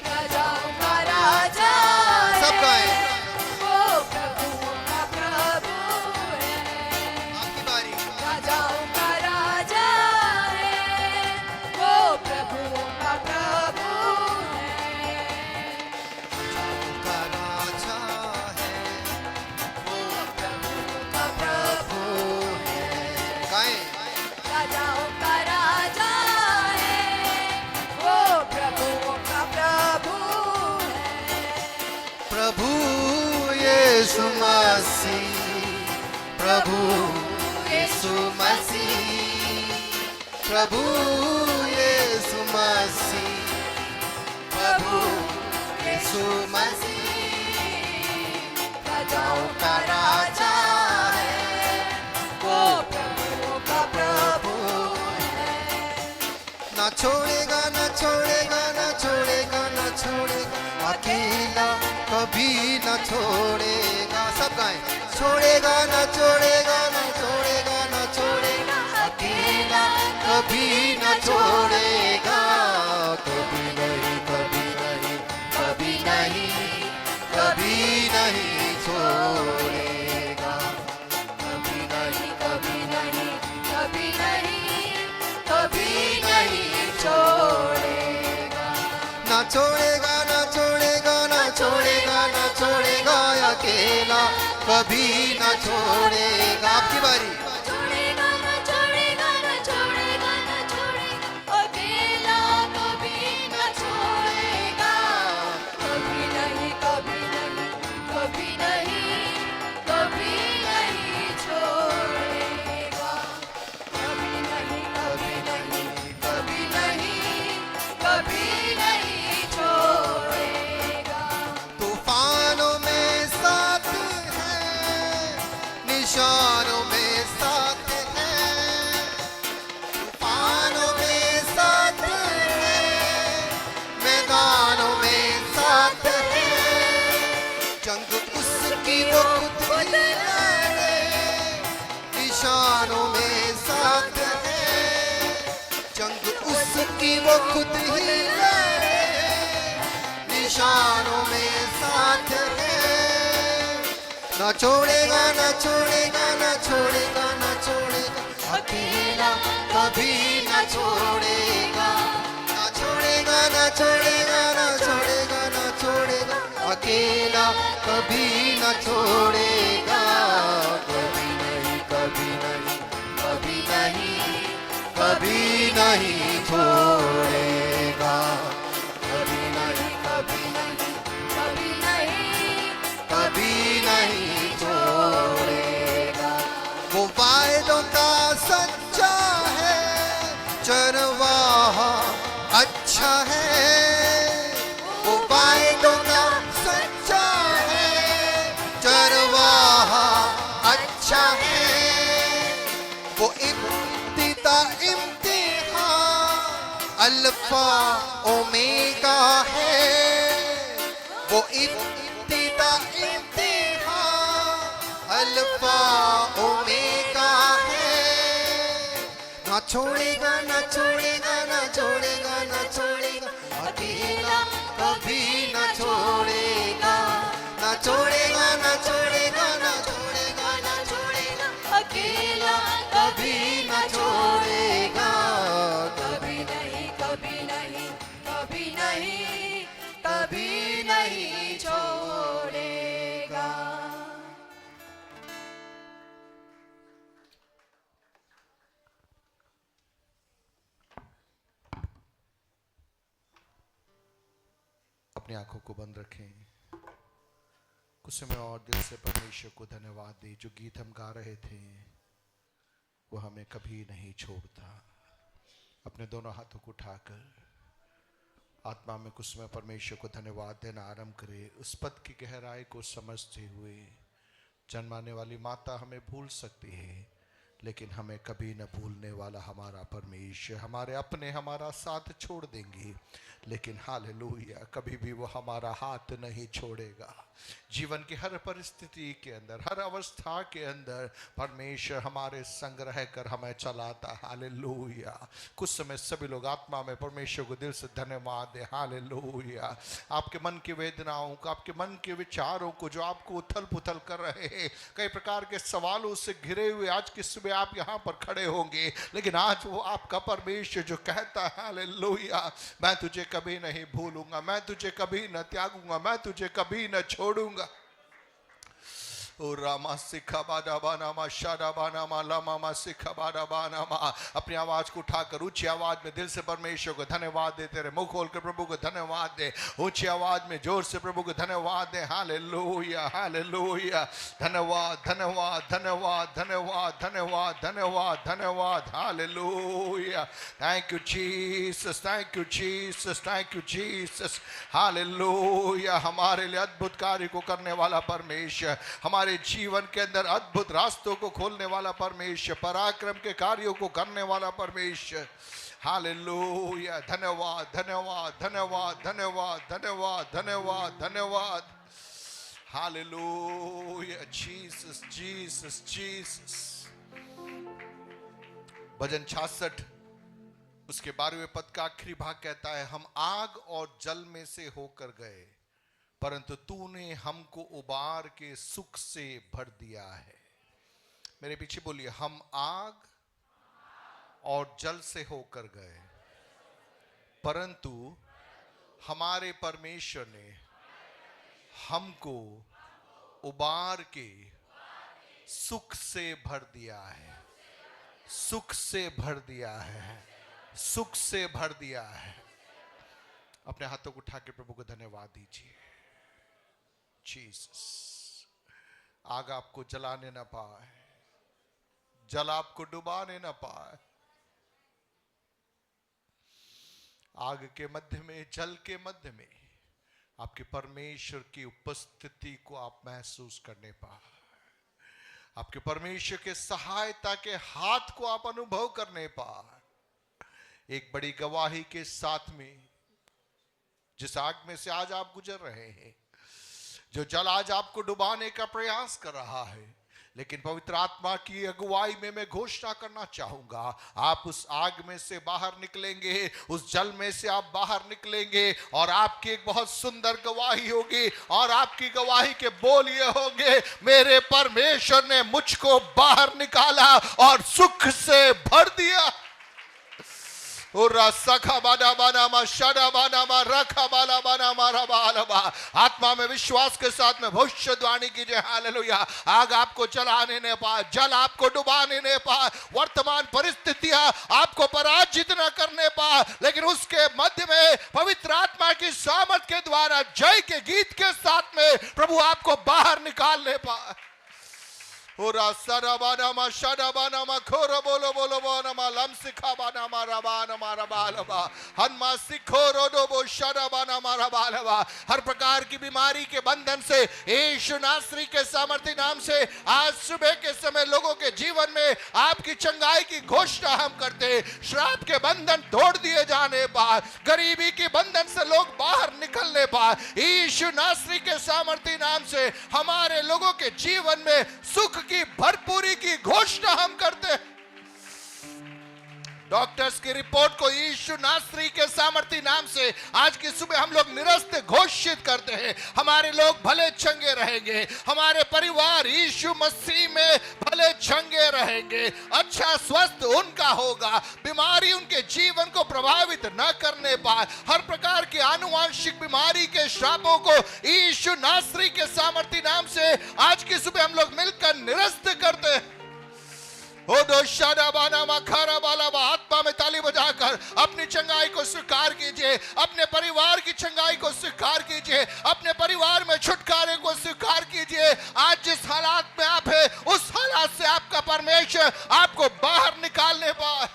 राजाओं का राजा सब है, गाएं। वो प्रभुओं का प्रभु है। आपकी बारी। राजाओं का राजा है, वो प्रभुओं का प्रभु है। का राजा है, वो प्रभुओं का प्रभु है। गाएं। राजाओं का राजा है, वो प्रभुओं का प्रभु है। प्रभु यीशु मसीह, प्रभु यीशु मसीह, प्रभु यीशु मसीह, प्रभु यीशु मसीह, राजाओं का राजा है, वो प्रभुओं का प्रभु है। ना छोड़ेगा, ना छोड़ेगा, ना छोड़ेगा, ना छोड़ेगा, अकेला कभी ना छोड़ेगा। सब गाएं। छोड़ेगा, ना छोड़ेगा, ना छोड़ेगा, ना छोड़ेगा, अकेला कभी ना छोड़ेगा। कभी नहीं, कभी नहीं, कभी नहीं, कभी नहीं छोड़ेगा। कभी नहीं, कभी नहीं, कभी नहीं, कभी नहीं छोड़ेगा। ना छोड़ेगा, ना छोड़ेगा, ना छोड़ेगा, ना छोड़ेगा, अकेला कभी ना छोड़ेगा। आपकी बारी। छोड़ेगा ना छोड़ेगा ना छोड़ेगा ना छोड़ेगा, अकेला कभी ना छोड़ेगा। कभी नहीं, कभी नहीं, कभी नहीं, कभी नहीं छोड़ेगा। कभी नहीं, कभी नहीं, कभी नहीं, कभी नहीं छोड़ेगा। तूफानों में साथ है, निशानों में साथ है, तूफानों में साथ है, मैदानों में साथ है। जंग उसकी वो खुद ही लड़े, निशानों में साथ है। जंग उसकी वो खुद ही लड़े, निशानों में साथ है। ना छोड़ेगा, ना छोड़ेगा, ना छोड़ेगा, ना छोड़ेगा, अकेला कभी ना छोड़ेगा। ना छोड़ेगा, ना छोड़ेगा, ना छोड़ेगा, ना छोड़ेगा, अकेला कभी ना छोड़ेगा। कभी नहीं, कभी नहीं, कभी नहीं, कभी नहीं छोड़ेगा। कभी नहीं, कभी नहीं, कभी नहीं, कभी नहीं छोड़ेगा। वो वायदों का सच्चा है, चरवाहा अच्छा है। वो वायदों का सच्चा है, चरवाहा अच्छा है। वो इब्तिदा इम्तिहान अल्फा ओमेगा है। वो इब्तिदा इम्तिहान अल्फा ओमेगा है। ना छोड़ेगा, ना छोड़ेगा, ना छोड़ेगा, ना छोड़ेगा, अकेला कभी ना छोड़ेगा। ना छोड़ेगा, ना छोड़ेगा, ना छोड़ेगा, ना छोड़ेगा, अकेला कभी ना छोड़ेगा। कभी नहीं, कभी नहीं, कभी नहीं, कभी नहीं छोड़ेगा। अपनी आंखों को बंद रखें। कुछ समय और दिल से परमेश्वर को धन्यवाद दें। जो गीत हम गा रहे थे वो हमें कभी नहीं छोड़ता। अपने दोनों हाथों को उठाकर आत्मा में कुछ समय परमेश्वर को धन्यवाद देना आरंभ करें। उस पद की गहराई को समझते हुए जन्माने वाली माता हमें भूल सकती है, लेकिन हमें कभी न भूलने वाला हमारा परमेश्वर, हमारे अपने हमारा साथ छोड़ देंगे, लेकिन हालेलुया कभी भी वो हमारा हाथ नहीं छोड़ेगा। जीवन की हर परिस्थिति के अंदर, हर अवस्था के अंदर परमेश्वर हमारे संग रहकर हमें चलाता। हालेलुया। कुछ समय सभी लोग आत्मा में परमेश्वर को दिल से धन्यवाद दे। हालेलुया। आपके मन की वेदनाओं को, आपके मन के विचारों को जो आपको उथल पुथल कर रहे हैं, कई प्रकार के सवालों से घिरे हुए आज की सुबह आप यहाँ पर खड़े होंगे, लेकिन आज वो आपका परमेश्वर जो कहता है हालेलुया मैं तुझे कभी नहीं भूलूंगा, मैं तुझे कभी न त्यागूंगा, मैं तुझे कभी न छोड़ूंगा। ओ रामा सिखा बादा बाना मा शादा बाना मा लामा मा सिखा बादा बाना मा। अपनी आवाज को उठाकर ऊंची आवाज में दिल से परमेश्वर को धन्यवाद देते रहे। मुंह खोलकर प्रभु को धन्यवाद दे। ऊंची आवाज में जोर से प्रभु को धन्यवाद दे। Hallelujah hallelujah. धन्यवाद धन्यवाद धन्यवाद धन्यवाद धन्यवाद धन्यवाद धन्यवाद। Hallelujah. Thank you Jesus, thank you Jesus, thank you Jesus. Hallelujah. हमारे लिए अद्भुत कार्य को करने वाला परमेश्वर, हमारे जीवन के अंदर अद्भुत रास्तों को खोलने वाला परमेश्वर, पराक्रम के कार्यों को करने वाला परमेश्वर। हालेलुया। धन्यवाद धन्यवाद धन्यवाद धन्यवाद धन्यवाद धन्यवाद धन्यवाद। हालेलुया। Jesus Jesus Jesus. भजन 66 उसके 12वें पद का आखिरी भाग कहता है, हम आग और जल में से होकर गए, परंतु तूने हमको उबार के सुख से भर दिया है। मेरे पीछे बोलिए, हम आग और जल से होकर गए, परंतु हमारे परमेश्वर ने हमको उबार के सुख से भर दिया है, सुख से भर दिया है, सुख से भर दिया है। अपने हाथों को उठा के प्रभु को धन्यवाद दीजिए। जीसस। आग आपको जलाने ना पाए, जल आपको डुबाने ना पाए। आग के मध्य में, जल के मध्य में आपके परमेश्वर की उपस्थिति को आप महसूस करने पाए, आपके परमेश्वर के सहायता के हाथ को आप अनुभव करने पाए। एक बड़ी गवाही के साथ में जिस आग में से आज आप गुजर रहे हैं, जो जल आज आपको डुबाने का प्रयास कर रहा है, लेकिन पवित्र आत्मा की अगुवाई में मैं घोषणा करना चाहूंगा, आप उस आग में से बाहर निकलेंगे, उस जल में से आप बाहर निकलेंगे और आपकी एक बहुत सुंदर गवाही होगी। और आपकी गवाही के बोल ये होंगे, मेरे परमेश्वर ने मुझको बाहर निकाला और सुख से भर दिया। आत्मा में विश्वास के साथ में भविष्यवाणी कीजिए। हालेलुया। आग आपको जलाने नहीं पाए, जल आपको डुबाने नहीं पाए, वर्तमान परिस्थितियां आपको पराजित न करने पाए, लेकिन उसके मध्य में पवित्र आत्मा की सामर्थ के द्वारा जय के गीत के साथ में प्रभु आपको बाहर निकालने पाए। ओरा सराबानामा शराबानामा खोरो बोलो बोलो बोनामा लम सिखाबानामा रबानामा रबालबा हनमा सिखोरो दोबो शराबानामा रबालबा। हर प्रकार की बीमारी के बंधन से यीशु नासरी के सामर्थी नाम से आज सुबह के समय लोगों के जीवन में आपकी चंगाई की घोषणा हम करते हैं। श्राप के बंधन तोड़ दिए जाने पाए, गरीबी के बंधन से लोग बाहर निकलने पाए, यीशु नासरी के सामर्थी नाम से हमारे लोगों के जीवन में सुख की भरपूरी की घोषणा हम करते हैं। डॉक्टर्स की रिपोर्ट को यीशु नासरी के सामर्थी नाम से आज की सुबह हम लोग निरस्त घोषित करते हैं। हमारे लोग भले चंगे रहेंगे, हमारे परिवार यीशु मसीह में भले चंगे रहेंगे, अच्छा स्वस्थ उनका होगा, बीमारी उनके जीवन को प्रभावित न करने पाए। हर प्रकार की आनुवांशिक बीमारी के श्रापों को यीशु नासरी के सामर्थी नाम से आज की सुबह हम लोग मिलकर निरस्त करते हैं। आत्मा में ताली बजाकर अपनी चंगाई को स्वीकार कीजिए, अपने परिवार की चंगाई को स्वीकार कीजिए। कीजिए, अपने परिवार में छुटकारे को स्वीकार कीजिए। आज जिस हालात में आप है, उस हालात से आपका परमेश्वर आपको बाहर निकालने पाए।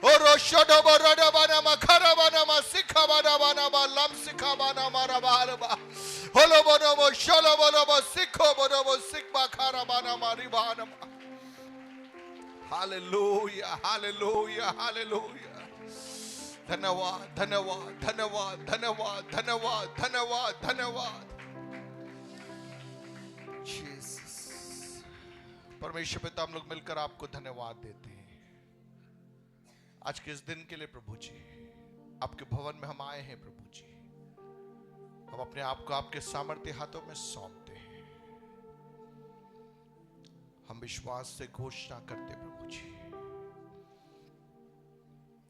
ओरो शोडो बोरोडो बनामा खरा बनामा सिखा बनामा लम सिखा बनामा रबारबा होलो बोनो शोलो बोनो सिखो बोनो सिखमा खरा बनामा रिबानमा। Hallelujah, hallelujah, hallelujah. धन्यवाद, धन्यवाद, धन्यवाद, धन्यवाद, धन्यवाद, धन्यवाद, धन्यवाद। जीसस। परमेश्वर पिता, हम लोग मिलकर आपको धन्यवाद देते हैं आज के इस दिन के लिए। प्रभु जी, आपके भवन में हम आए हैं। प्रभु जी, हम अपने आप को आपके सामर्थ्य हाथों में सौंपते हैं। हम विश्वास से घोषणा करते प्रभु जी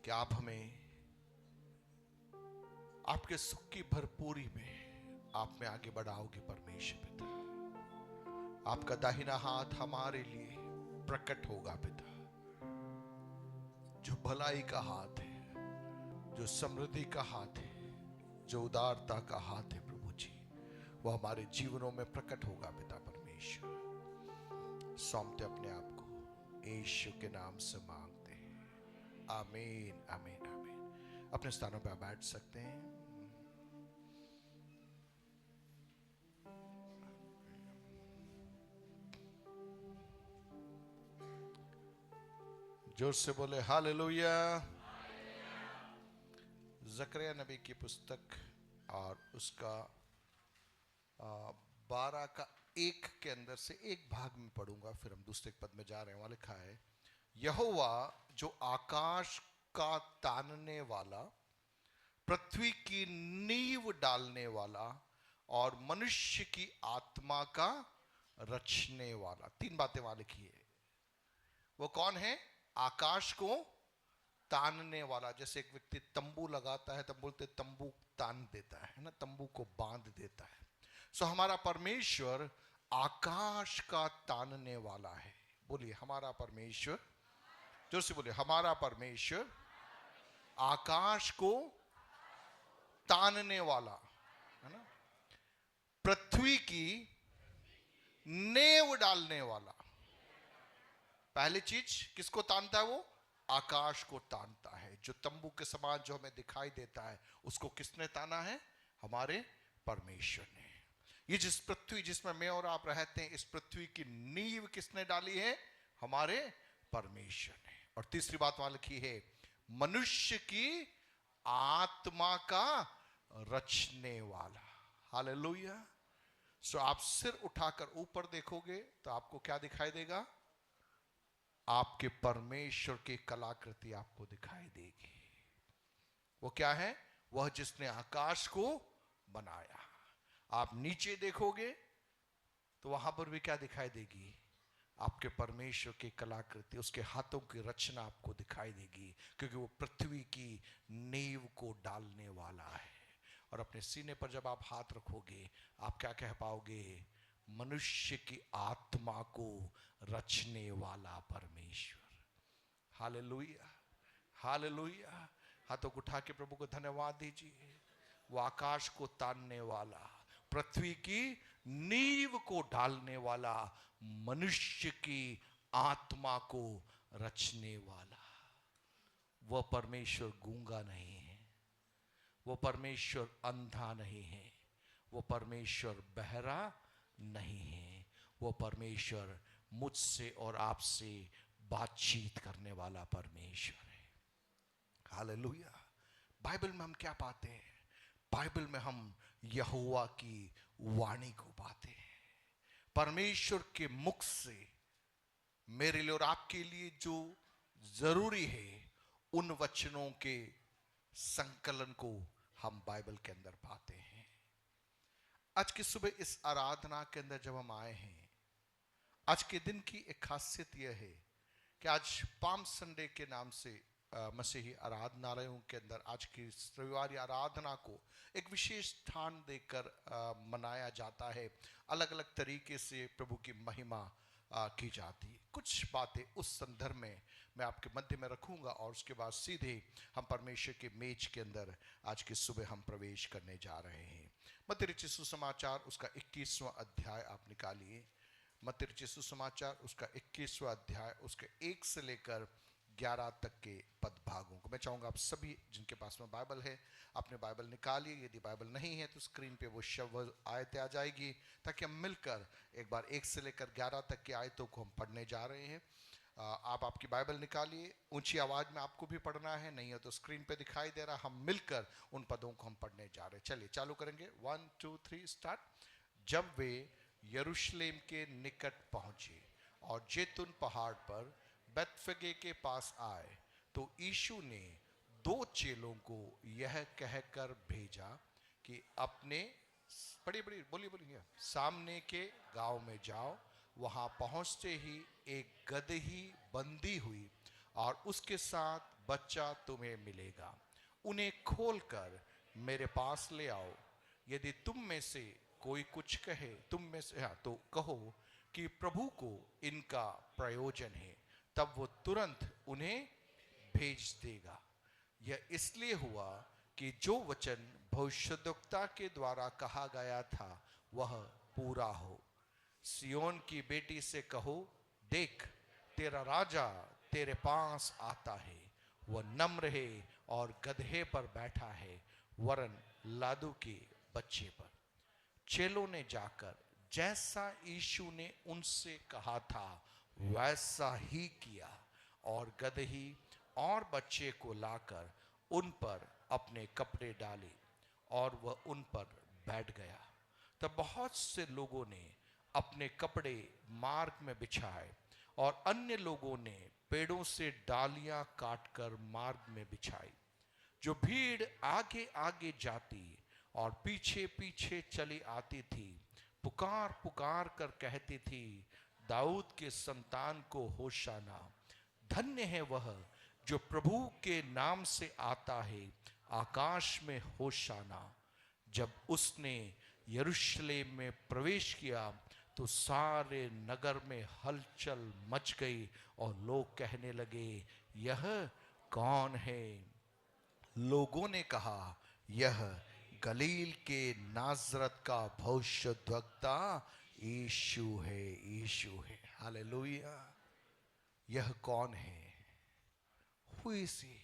कि आप हमें आपके सुख की भरपूरी में आप में आगे बढ़ाओगे। परमेश्वर पिता, आपका दाहिना हाथ हमारे लिए प्रकट होगा पिता, जो भलाई का हाथ है, जो समृद्धि का हाथ है, जो उदारता का हाथ है प्रभु जी, वो हमारे जीवनों में प्रकट होगा पिता परमेश्वर। सौंपते अपने आप को यीशु के नाम से मांगते हैं। आमीन, आमीन, आमीन। अपने स्थानों पर बैठ सकते हैं। जोर से बोले हालेलुया। जकरिया नबी की पुस्तक और उसका 12 का 1 के अंदर से एक भाग में पढ़ूंगा, फिर हम दूसरे पद में जा रहे हैं। वहां लिखा है, यहोवा जो आकाश का तानने वाला, पृथ्वी की नींव डालने वाला और मनुष्य की आत्मा का रचने वाला। 3 बातें वहां लिखी है। वो कौन है? आकाश को तानने वाला। जैसे एक व्यक्ति तंबू लगाता है, तब बोलते तंबू तान देता है ना, तंबू को बांध देता है। सो हमारा परमेश्वर आकाश का तानने वाला है। बोलिए, हमारा परमेश्वर, जोर से बोलिए, हमारा परमेश्वर आकाश को तानने वाला है ना, पृथ्वी की नेव डालने वाला। पहली चीज किसको तानता है? वो आकाश को तानता है। जो तंबू के समान जो हमें दिखाई देता है, उसको किसने ताना है? हमारे परमेश्वर ने। ये जिस पृथ्वी जिसमें मैं और आप रहते हैं, इस पृथ्वी की नींव किसने डाली है? हमारे परमेश्वर ने। और तीसरी बात वहां लिखी है, मनुष्य की आत्मा का रचने वाला। हालेलुया। सो आप सिर उठाकर ऊपर देखोगे तो आपको क्या दिखाई देगा? आपके परमेश्वर की कलाकृति आपको दिखाई देगी। वो क्या है? वह जिसने आकाश को बनाया। आप नीचे देखोगे तो वहां पर भी क्या दिखाई देगी? आपके परमेश्वर की कलाकृति, उसके हाथों की रचना आपको दिखाई देगी, क्योंकि वो पृथ्वी की नींव को डालने वाला है। और अपने सीने पर जब आप हाथ रखोगे, आप क्या कह पाओगे? मनुष्य की आत्मा को रचने वाला परमेश्वर। Hallelujah, hallelujah. हाथों को उठा के प्रभु को धन्यवाद दीजिए। वो आकाश को तानने वाला, पृथ्वी की नींव को डालने वाला, मनुष्य की आत्मा को रचने वाला। वह परमेश्वर गूंगा नहीं है, वो परमेश्वर अंधा नहीं है, वो परमेश्वर बहरा नहीं है, वो परमेश्वर मुझसे और आपसे बातचीत करने वाला परमेश्वर है। हालेलुया। बाइबल में हम क्या पाते हैं? बाइबल में हम यहोवा की वाणी को पाते हैं। परमेश्वर के मुख से मेरे लिए और आपके लिए जो जरूरी है, उन वचनों के संकलन को हम बाइबल के अंदर पाते हैं। आज की सुबह इस आराधना के अंदर जब हम आए हैं, आज के दिन की एक खासियत यह है कि आज पाम संडे के नाम से मसीही आराधनालयों के अंदर आज की रविवार आराधना को एक विशेष स्थान देकर मनाया जाता है। अलग अलग तरीके से प्रभु की महिमा की जाती है। कुछ बातें उस संदर्भ में मैं आपके मध्य में रखूंगा और उसके बाद सीधे हम परमेश्वर के मेज के अंदर आज की सुबह हम प्रवेश करने जा रहे हैं। मत्ती रचित सुसमाचार उसका 21वां अध्याय आप निकालिए। मत्ती रचित सुसमाचार उसका 21वां अध्याय उसके 1 से लेकर 11 तक के पद भागों को मैं चाहूंगा आप सभी जिनके पास में बाइबल है अपने बाइबल निकालिए। यदि बाइबल नहीं है तो स्क्रीन पे वो शब्द आयतें आ जाएगी, ताकि हम मिलकर एक बार 1 से लेकर 11 तक की आयतों को हम पढ़ने जा रहे हैं। आप आपकी बाइबल निकालिए, ऊंची आवाज में आपको भी पढ़ना है, नहीं है तो स्क्रीन पे दिखाई दे रहा, हम मिलकर उन पदों को हम पढ़ने जा रहे हैं। चलिए चालू करेंगे, 1 2 3 स्टार्ट। जब वे यरूशलेम के निकट पहुंचे और जैतून पहाड़ पर बेतफगे के पास आए, तो यीशु ने 2 चेलों को यह कहकर भेजा कि अपने बड़ी बोलिए सामने के गांव में जाओ। वहां पहुंचते ही एक गदही बंधी हुई और उसके साथ बच्चा तुम्हें मिलेगा। उन्हें खोलकर मेरे पास ले आओ। यदि तुम में से कोई कुछ कहे तो कहो कि प्रभु को इनका प्रयोजन है, तब वो तुरंत उन्हें भेज देगा। यह इसलिए हुआ कि जो वचन भविष्यद्वक्ता के द्वारा कहा गया था वह पूरा हो। सियोन की बेटी से कहो, देख तेरा राजा तेरे पास आता है, वह नम्र है और गधे पर बैठा है, वरन लादू के बच्चे पर। चेलों ने जाकर जैसा यीशु ने उनसे कहा था वैसा ही किया और गदही और बच्चे को लाकर उन पर अपने कपड़े डाले और वह उन पर बैठ गया। तब बहुत से लोगों ने अपने कपड़े मार्ग में बिछाए और अन्य लोगों ने पेड़ों से डालियां काटकर मार्ग में बिछाई। जो भीड़ आगे आगे जाती और पीछे पीछे चली आती थी, पुकार पुकार कर कहती थी, दाऊद के संतान को होशाना। धन्य है वह जो प्रभु के नाम से आता है, आकाश में होशाना। जब उसने यरूशलेम में प्रवेश किया तो सारे नगर में हलचल मच गई और लोग कहने लगे, यह कौन है? लोगों ने कहा, यह गलील के नाजरत का भविष्यद्वक्ता यीशु है, यीशु है। हालेलुया। यह कौन है? Who is he?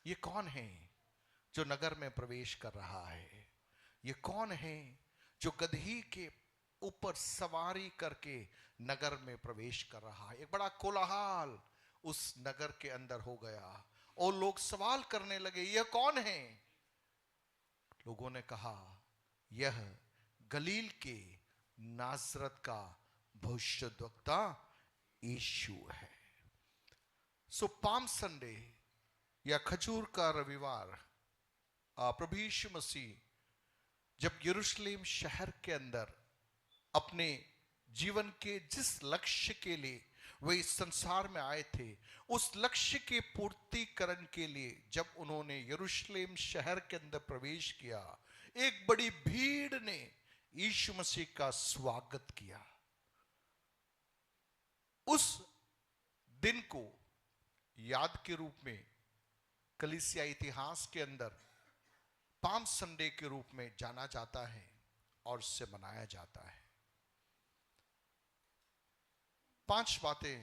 ये कौन है जो नगर में प्रवेश कर रहा है? ये कौन है जो गदही के ऊपर सवारी करके नगर में प्रवेश कर रहा है? एक बड़ा कोलाहल उस नगर के अंदर हो गया और लोग सवाल करने लगे, यह कौन है? लोगों ने कहा, यह गलील के नाजरत का भविष्यद्वक्ता यीशु है। सो पाम संडे या खजूर का रविवार, प्रभु यीशु मसीह जब यरूशलेम शहर के अंदर अपने जीवन के जिस लक्ष्य के लिए वे इस संसार में आए थे, उस लक्ष्य के पूर्तिकरण के लिए जब उन्होंने यरूशलेम शहर के अंदर प्रवेश किया, एक बड़ी भीड़ ने यीशु मसीह का स्वागत किया। उस दिन को याद के रूप में कलीसिया इतिहास के अंदर पाम संडे के रूप में जाना जाता है और उससे मनाया जाता है। 5 बातें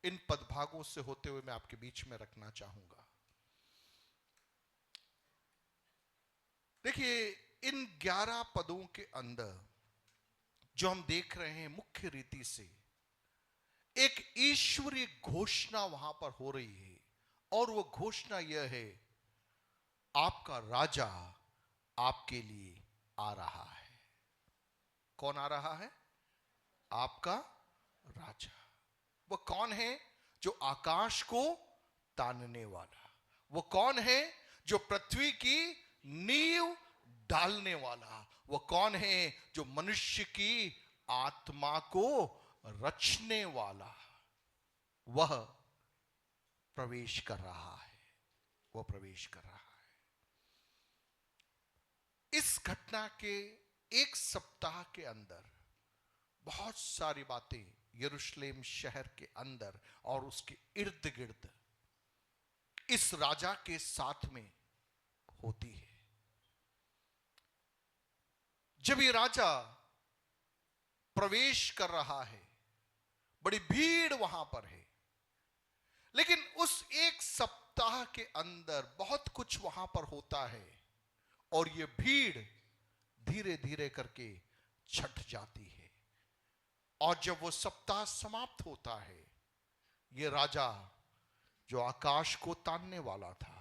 इन पदभागों से होते हुए मैं आपके बीच में रखना चाहूंगा। देखिए, इन 11 पदों के अंदर जो हम देख रहे हैं, मुख्य रीति से एक ईश्वरीय घोषणा वहां पर हो रही है और वो घोषणा यह है, आपका राजा आपके लिए आ रहा है। कौन आ रहा है? आपका राजा। वो कौन है? जो आकाश को तानने वाला। वो कौन है? जो पृथ्वी की नींव डालने वाला। वो कौन है? जो मनुष्य की आत्मा को रचने वाला। वह प्रवेश कर रहा है। वह प्रवेश कर रहा है। इस घटना के 1 सप्ताह के अंदर बहुत सारी बातें यरूशलेम शहर के अंदर और उसके इर्द गिर्द इस राजा के साथ में होती है। जब ये राजा प्रवेश कर रहा है, बड़ी भीड़ वहां पर है, लेकिन उस एक सप्ताह के अंदर बहुत कुछ वहां पर होता है और ये भीड़ धीरे धीरे करके छट जाती है। और जब वो सप्ताह समाप्त होता है, ये राजा जो आकाश को तानने वाला था,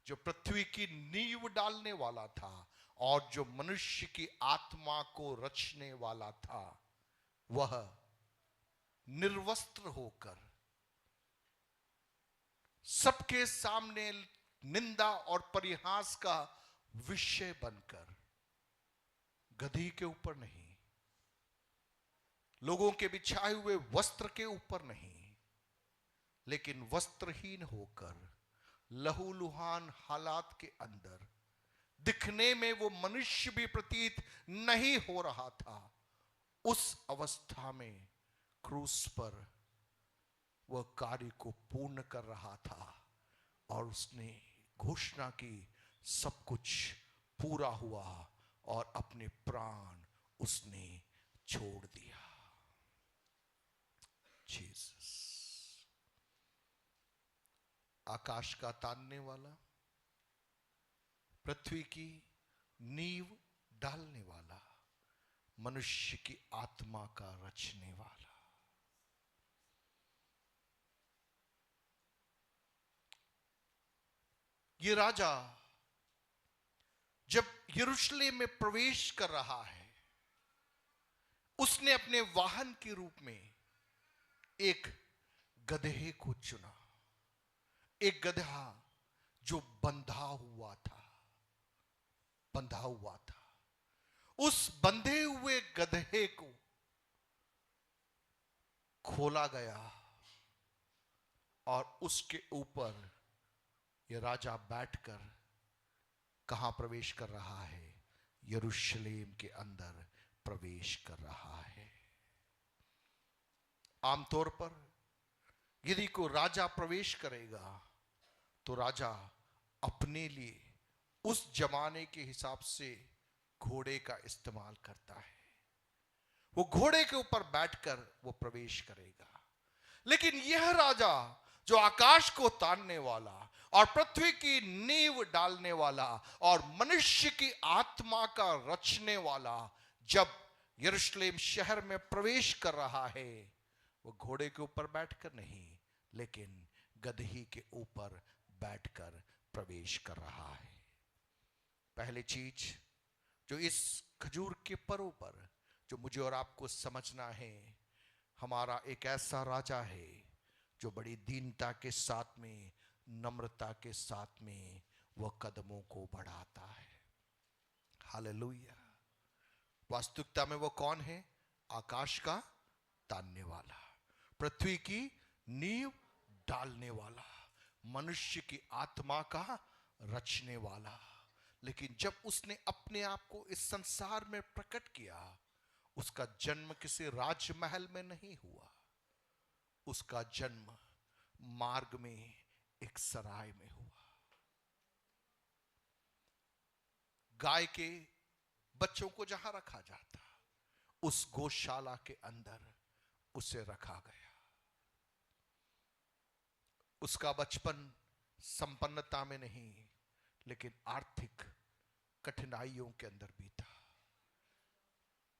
जो पृथ्वी की नींव डालने वाला था और जो मनुष्य की आत्मा को रचने वाला था, वह निर्वस्त्र होकर सबके सामने निंदा और परिहास का विषय बनकर, गधी के ऊपर नहीं, लोगों के बिछाए हुए वस्त्र के ऊपर नहीं, लेकिन वस्त्रहीन होकर लहूलुहान हालात के अंदर, दिखने में वो मनुष्य भी प्रतीत नहीं हो रहा था, उस अवस्था में क्रूस पर वह कार्य को पूर्ण कर रहा था और उसने घोषणा की, सब कुछ पूरा हुआ, और अपने प्राण उसने छोड़ दिया। जीसस, आकाश का तानने वाला, पृथ्वी की नींव डालने वाला, मनुष्य की आत्मा का रचने वाला। ये राजा जब यरूशलेम में प्रवेश कर रहा है, उसने अपने वाहन के रूप में एक गधे को चुना, एक गधा जो बंधा हुआ था। उस बंधे हुए गधे को खोला गया और उसके ऊपर यह राजा बैठकर कहां प्रवेश कर रहा है? यरूशलेम के अंदर प्रवेश कर रहा है। आमतौर पर यदि कोई राजा प्रवेश करेगा तो राजा अपने लिए उस जमाने के हिसाब से घोड़े का इस्तेमाल करता है। वो घोड़े के ऊपर बैठकर वो प्रवेश करेगा। लेकिन यह राजा जो आकाश को तानने वाला और पृथ्वी की नींव डालने वाला और मनुष्य की आत्मा का रचने वाला, जब यरूशलेम शहर में प्रवेश कर रहा है, वो घोड़े के ऊपर बैठकर नहीं, लेकिन गदही के ऊपर बैठकर प्रवेश कर रहा है। पहली चीज जो इस खजूर के पर्व पर जो मुझे और आपको समझना है, हमारा एक ऐसा राजा है जो बड़ी दीनता के साथ में, नम्रता के साथ में वह कदमों को बढ़ाता है। हालेलुया। वास्तविकता में वो कौन है? आकाश का तानने वाला, पृथ्वी की नींव डालने वाला, मनुष्य की आत्मा का रचने वाला। लेकिन जब उसने अपने आप को इस संसार में प्रकट किया, उसका जन्म किसी राजमहल में नहीं हुआ, उसका जन्म मार्ग में एक सराय में हुआ। गाय के बच्चों को जहां रखा जाता, उस गौशाला के अंदर उसे रखा गया। उसका बचपन संपन्नता में नहीं, लेकिन आर्थिक कठिनाइयों के अंदर बीता।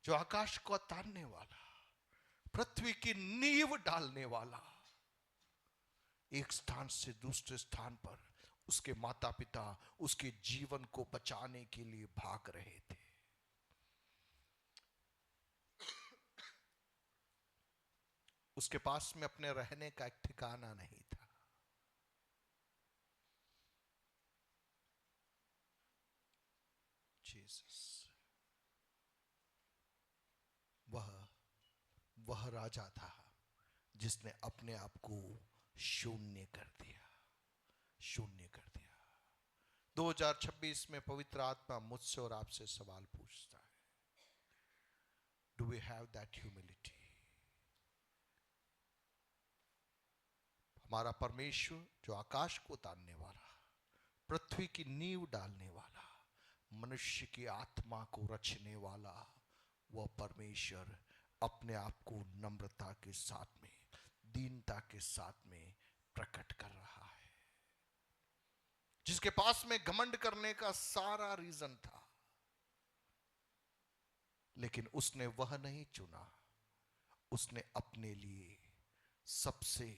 जो आकाश को तानने वाला, पृथ्वी की नींव डालने वाला, एक स्थान से दूसरे स्थान पर उसके माता पिता उसके जीवन को बचाने के लिए भाग रहे थे। उसके पास में अपने रहने का एक ठिकाना नहीं था। जीसस, वह राजा था जिसने अपने आप को शून्य कर दिया। 2026 में पवित्र आत्मा मुझसे और आपसे सवाल पूछता है, do we have that humility? हमारा परमेश्वर जो आकाश को तानने वाला, पृथ्वी की नींव डालने वाला, मनुष्य की आत्मा को रचने वाला वह परमेश्वर अपने आप को नम्रता के साथ में, दीनता के साथ में प्रकट कर रहा है। जिसके पास में घमंड करने का सारा रीजन था, लेकिन उसने वह नहीं चुना। उसने अपने लिए सबसे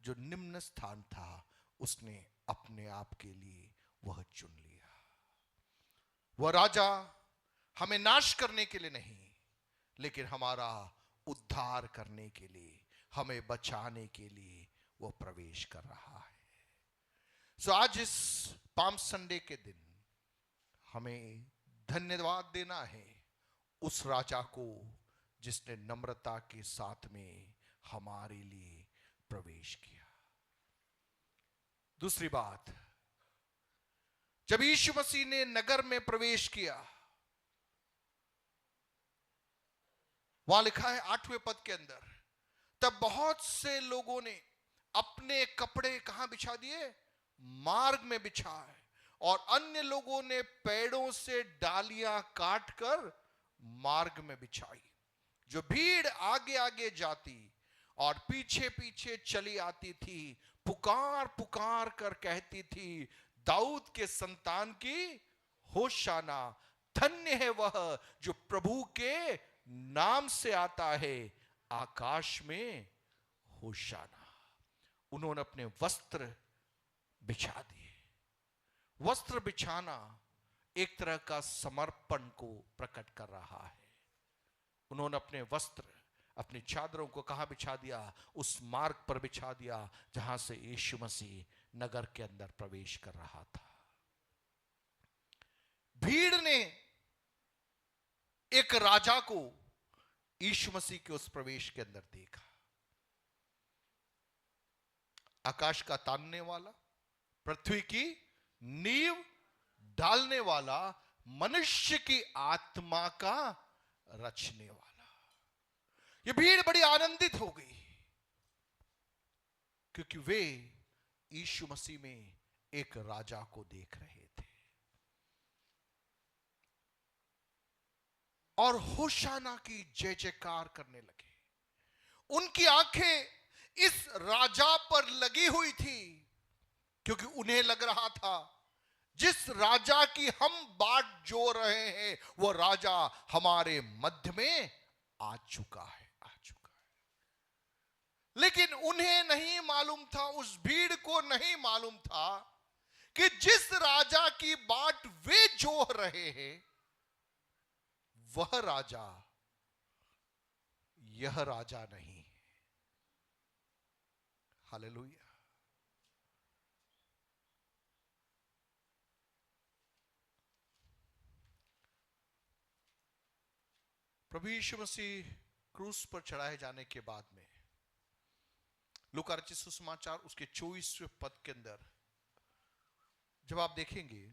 जो निम्न स्थान था, उसने अपने आप के लिए वह चुन लिया। वह राजा हमें नाश करने के लिए नहीं, लेकिन हमारा उद्धार करने के लिए, हमें बचाने के लिए वह प्रवेश कर रहा है। सो आज इस पाम संडे के दिन हमें धन्यवाद देना है उस राजा को जिसने नम्रता के साथ में हमारे लिए प्रवेश किया। दूसरी बात, जब यीशु मसीह ने नगर में प्रवेश किया, वहां लिखा है 8वें पद के अंदर, तब बहुत से लोगों ने अपने कपड़े कहां बिछा दिए? मार्ग में बिछाए, और अन्य लोगों ने पेड़ों से डालियां काटकर मार्ग में बिछाई। जो भीड़ आगे आगे जाती और पीछे पीछे चली आती थी, पुकार पुकार कर कहती थी, दाऊद के संतान की होशाना, धन्य है वह जो प्रभु के नाम से आता है, आकाश में होशाना। उन्होंने अपने वस्त्र बिछा दिए। वस्त्र बिछाना एक तरह का समर्पण को प्रकट कर रहा है। उन्होंने अपने वस्त्र, अपनी चादरों को कहां बिछा दिया? उस मार्ग पर बिछा दिया जहां से यीशु मसीह नगर के अंदर प्रवेश कर रहा था। भीड़ ने एक राजा को यीशु मसीह के उस प्रवेश के अंदर देखा। आकाश का तानने वाला, पृथ्वी की नींव डालने वाला, मनुष्य की आत्मा का रचने वाला। ये भीड़ बड़ी आनंदित हो गई, क्योंकि वे यीशु मसीह में एक राजा को देख रहे थे। और होशाना की जय जयकार करने लगे। उनकी आंखें इस राजा पर लगी हुई थी, क्योंकि उन्हें लग रहा था जिस राजा की हम बाट जो रहे हैं, वह राजा हमारे मध्य में आ चुका है। लेकिन उन्हें नहीं मालूम था, उस भीड़ को नहीं मालूम था कि जिस राजा की बाट वे जोह रहे हैं, वह राजा यह राजा नहीं है। हालेलुया। प्रभु यीशु मसीह क्रूस पर चढ़ाए जाने के बाद में लूका रचित सुसमाचार उसके 24वें पद के अंदर जब आप देखेंगे,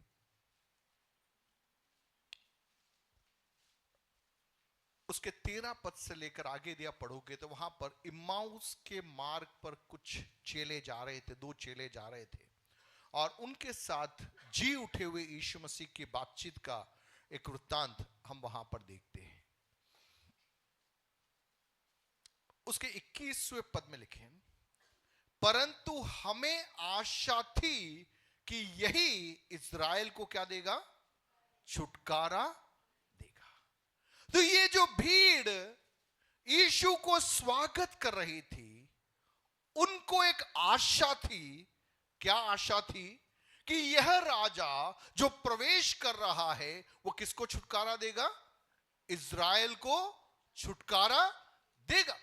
उसके 13 पद से लेकर आगे दिया पढ़ोगे तो वहां पर इम्माउस के मार्ग पर कुछ चेले जा रहे थे, 2 चेले जा रहे थे, और उनके साथ जी उठे हुए यीशु मसीह की बातचीत का एक वृत्तांत हम वहां पर देखते हैं। उसके 21वें पद में लिखे, परंतु हमें आशा थी कि यही इस्राएल को क्या देगा? छुटकारा देगा। तो ये जो भीड़ यीशु को स्वागत कर रही थी, उनको एक आशा थी। क्या आशा थी? कि यह राजा जो प्रवेश कर रहा है, वो किसको छुटकारा देगा? इस्राएल को छुटकारा देगा।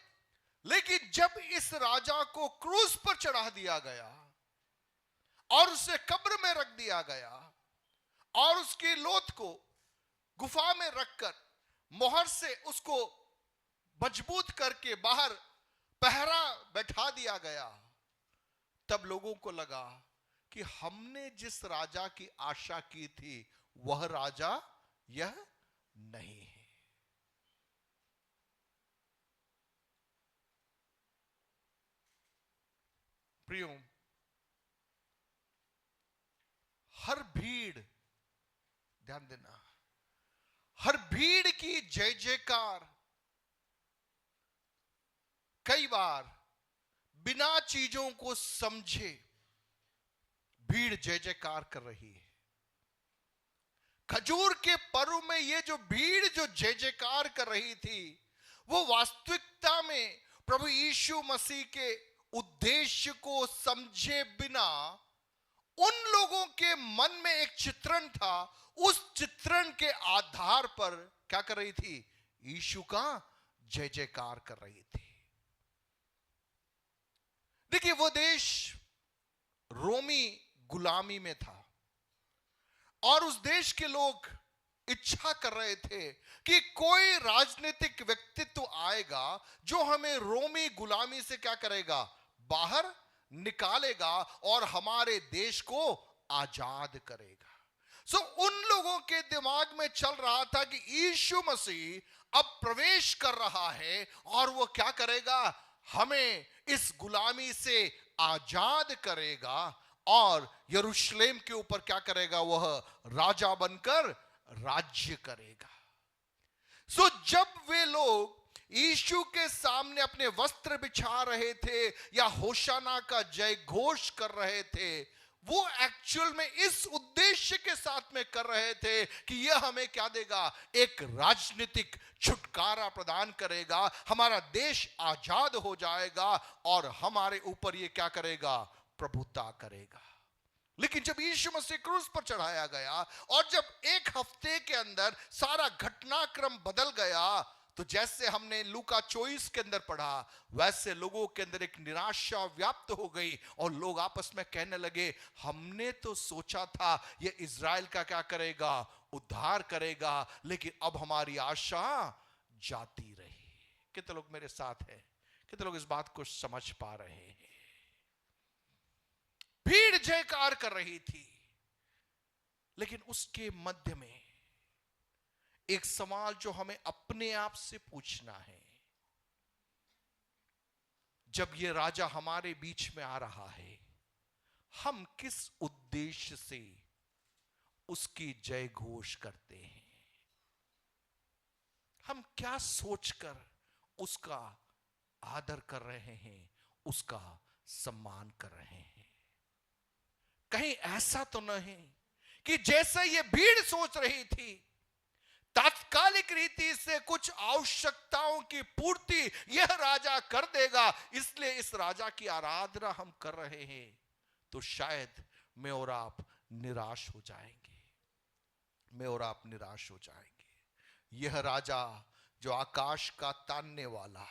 लेकिन जब इस राजा को क्रूस पर चढ़ा दिया गया और उसे कब्र में रख दिया गया और उसकी लोथ को गुफा में रखकर मोहर से उसको मजबूत करके बाहर पहरा बैठा दिया गया, तब लोगों को लगा कि हमने जिस राजा की आशा की थी, वह राजा यह नहीं है। प्रियो, हर भीड़, ध्यान देना, हर भीड़ की जय जयकार कई बार बिना चीजों को समझे भीड़ जय जयकार कर रही है। खजूर के पर्व में ये जो भीड़ जो जय जयकार कर रही थी, वो वास्तविकता में प्रभु यीशु मसीह के उद्देश्य को समझे बिना उन लोगों के मन में एक चित्रण था, उस चित्रण के आधार पर क्या कर रही थी? यीशु का जय जयकार कर रही थी। देखिए, वो देश रोमी गुलामी में था और उस देश के लोग इच्छा कर रहे थे कि कोई राजनीतिक व्यक्तित्व आएगा जो हमें रोमी गुलामी से क्या करेगा? बाहर निकालेगा और हमारे देश को आजाद करेगा। सो उन लोगों के दिमाग में चल रहा था कि यीशु मसीह अब प्रवेश कर रहा है और वो क्या करेगा? हमें इस गुलामी से आजाद करेगा और यरूशलेम के ऊपर क्या करेगा? वह राजा बनकर राज्य करेगा। सो जब वे लोग यीशु के सामने अपने वस्त्र बिछा रहे थे या होशाना का जय घोष कर रहे थे, वो एक्चुअल में इस उद्देश्य के साथ में कर रहे थे कि यह हमें क्या देगा? एक राजनीतिक छुटकारा प्रदान करेगा, हमारा देश आजाद हो जाएगा और हमारे ऊपर ये क्या करेगा? प्रभुता करेगा। लेकिन जब यीशु मसीह क्रूस पर चढ़ाया गया और जब एक हफ्ते के अंदर सारा घटनाक्रम बदल गया, तो जैसे हमने लूका 24 के अंदर पढ़ा, वैसे लोगों के अंदर एक निराशा व्याप्त हो गई और लोग आपस में कहने लगे, हमने तो सोचा था ये इज़राइल का क्या करेगा? उद्धार करेगा, लेकिन अब हमारी आशा जाती रही। कितने लोग मेरे साथ हैं? कितने लोग इस बात को समझ पा रहे हैं? भीड़ जयकार कर रही थी, लेकिन उसके मध्य में एक सवाल जो हमें अपने आप से पूछना है, जब ये राजा हमारे बीच में आ रहा है, हम किस उद्देश्य से उसकी जय घोष करते हैं? हम क्या सोचकर उसका आदर कर रहे हैं, उसका सम्मान कर रहे हैं? कहीं ऐसा तो नहीं कि जैसे ये भीड़ सोच रही थी, तात्कालिक रीति से कुछ आवश्यकताओं की पूर्ति यह राजा कर देगा, इसलिए इस राजा की आराधना हम कर रहे हैं, तो शायद मैं और आप निराश हो जाएंगे। मैं और आप निराश हो जाएंगे। यह राजा जो आकाश का तानने वाला,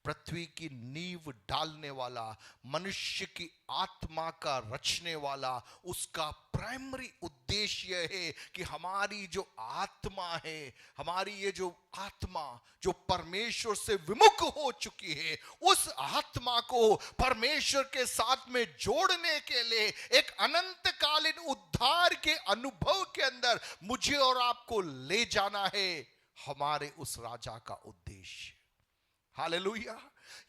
पृथ्वी की नींव डालने वाला, मनुष्य की आत्मा का रचने वाला, उसका प्राइमरी उद्देश्य है कि हमारी जो आत्मा है, हमारी ये जो आत्मा जो परमेश्वर से विमुख हो चुकी है, उस आत्मा को परमेश्वर के साथ में जोड़ने के लिए एक अनंतकालीन उद्धार के अनुभव के अंदर मुझे और आपको ले जाना है, हमारे उस राजा का उद्देश्य। हालेलुया।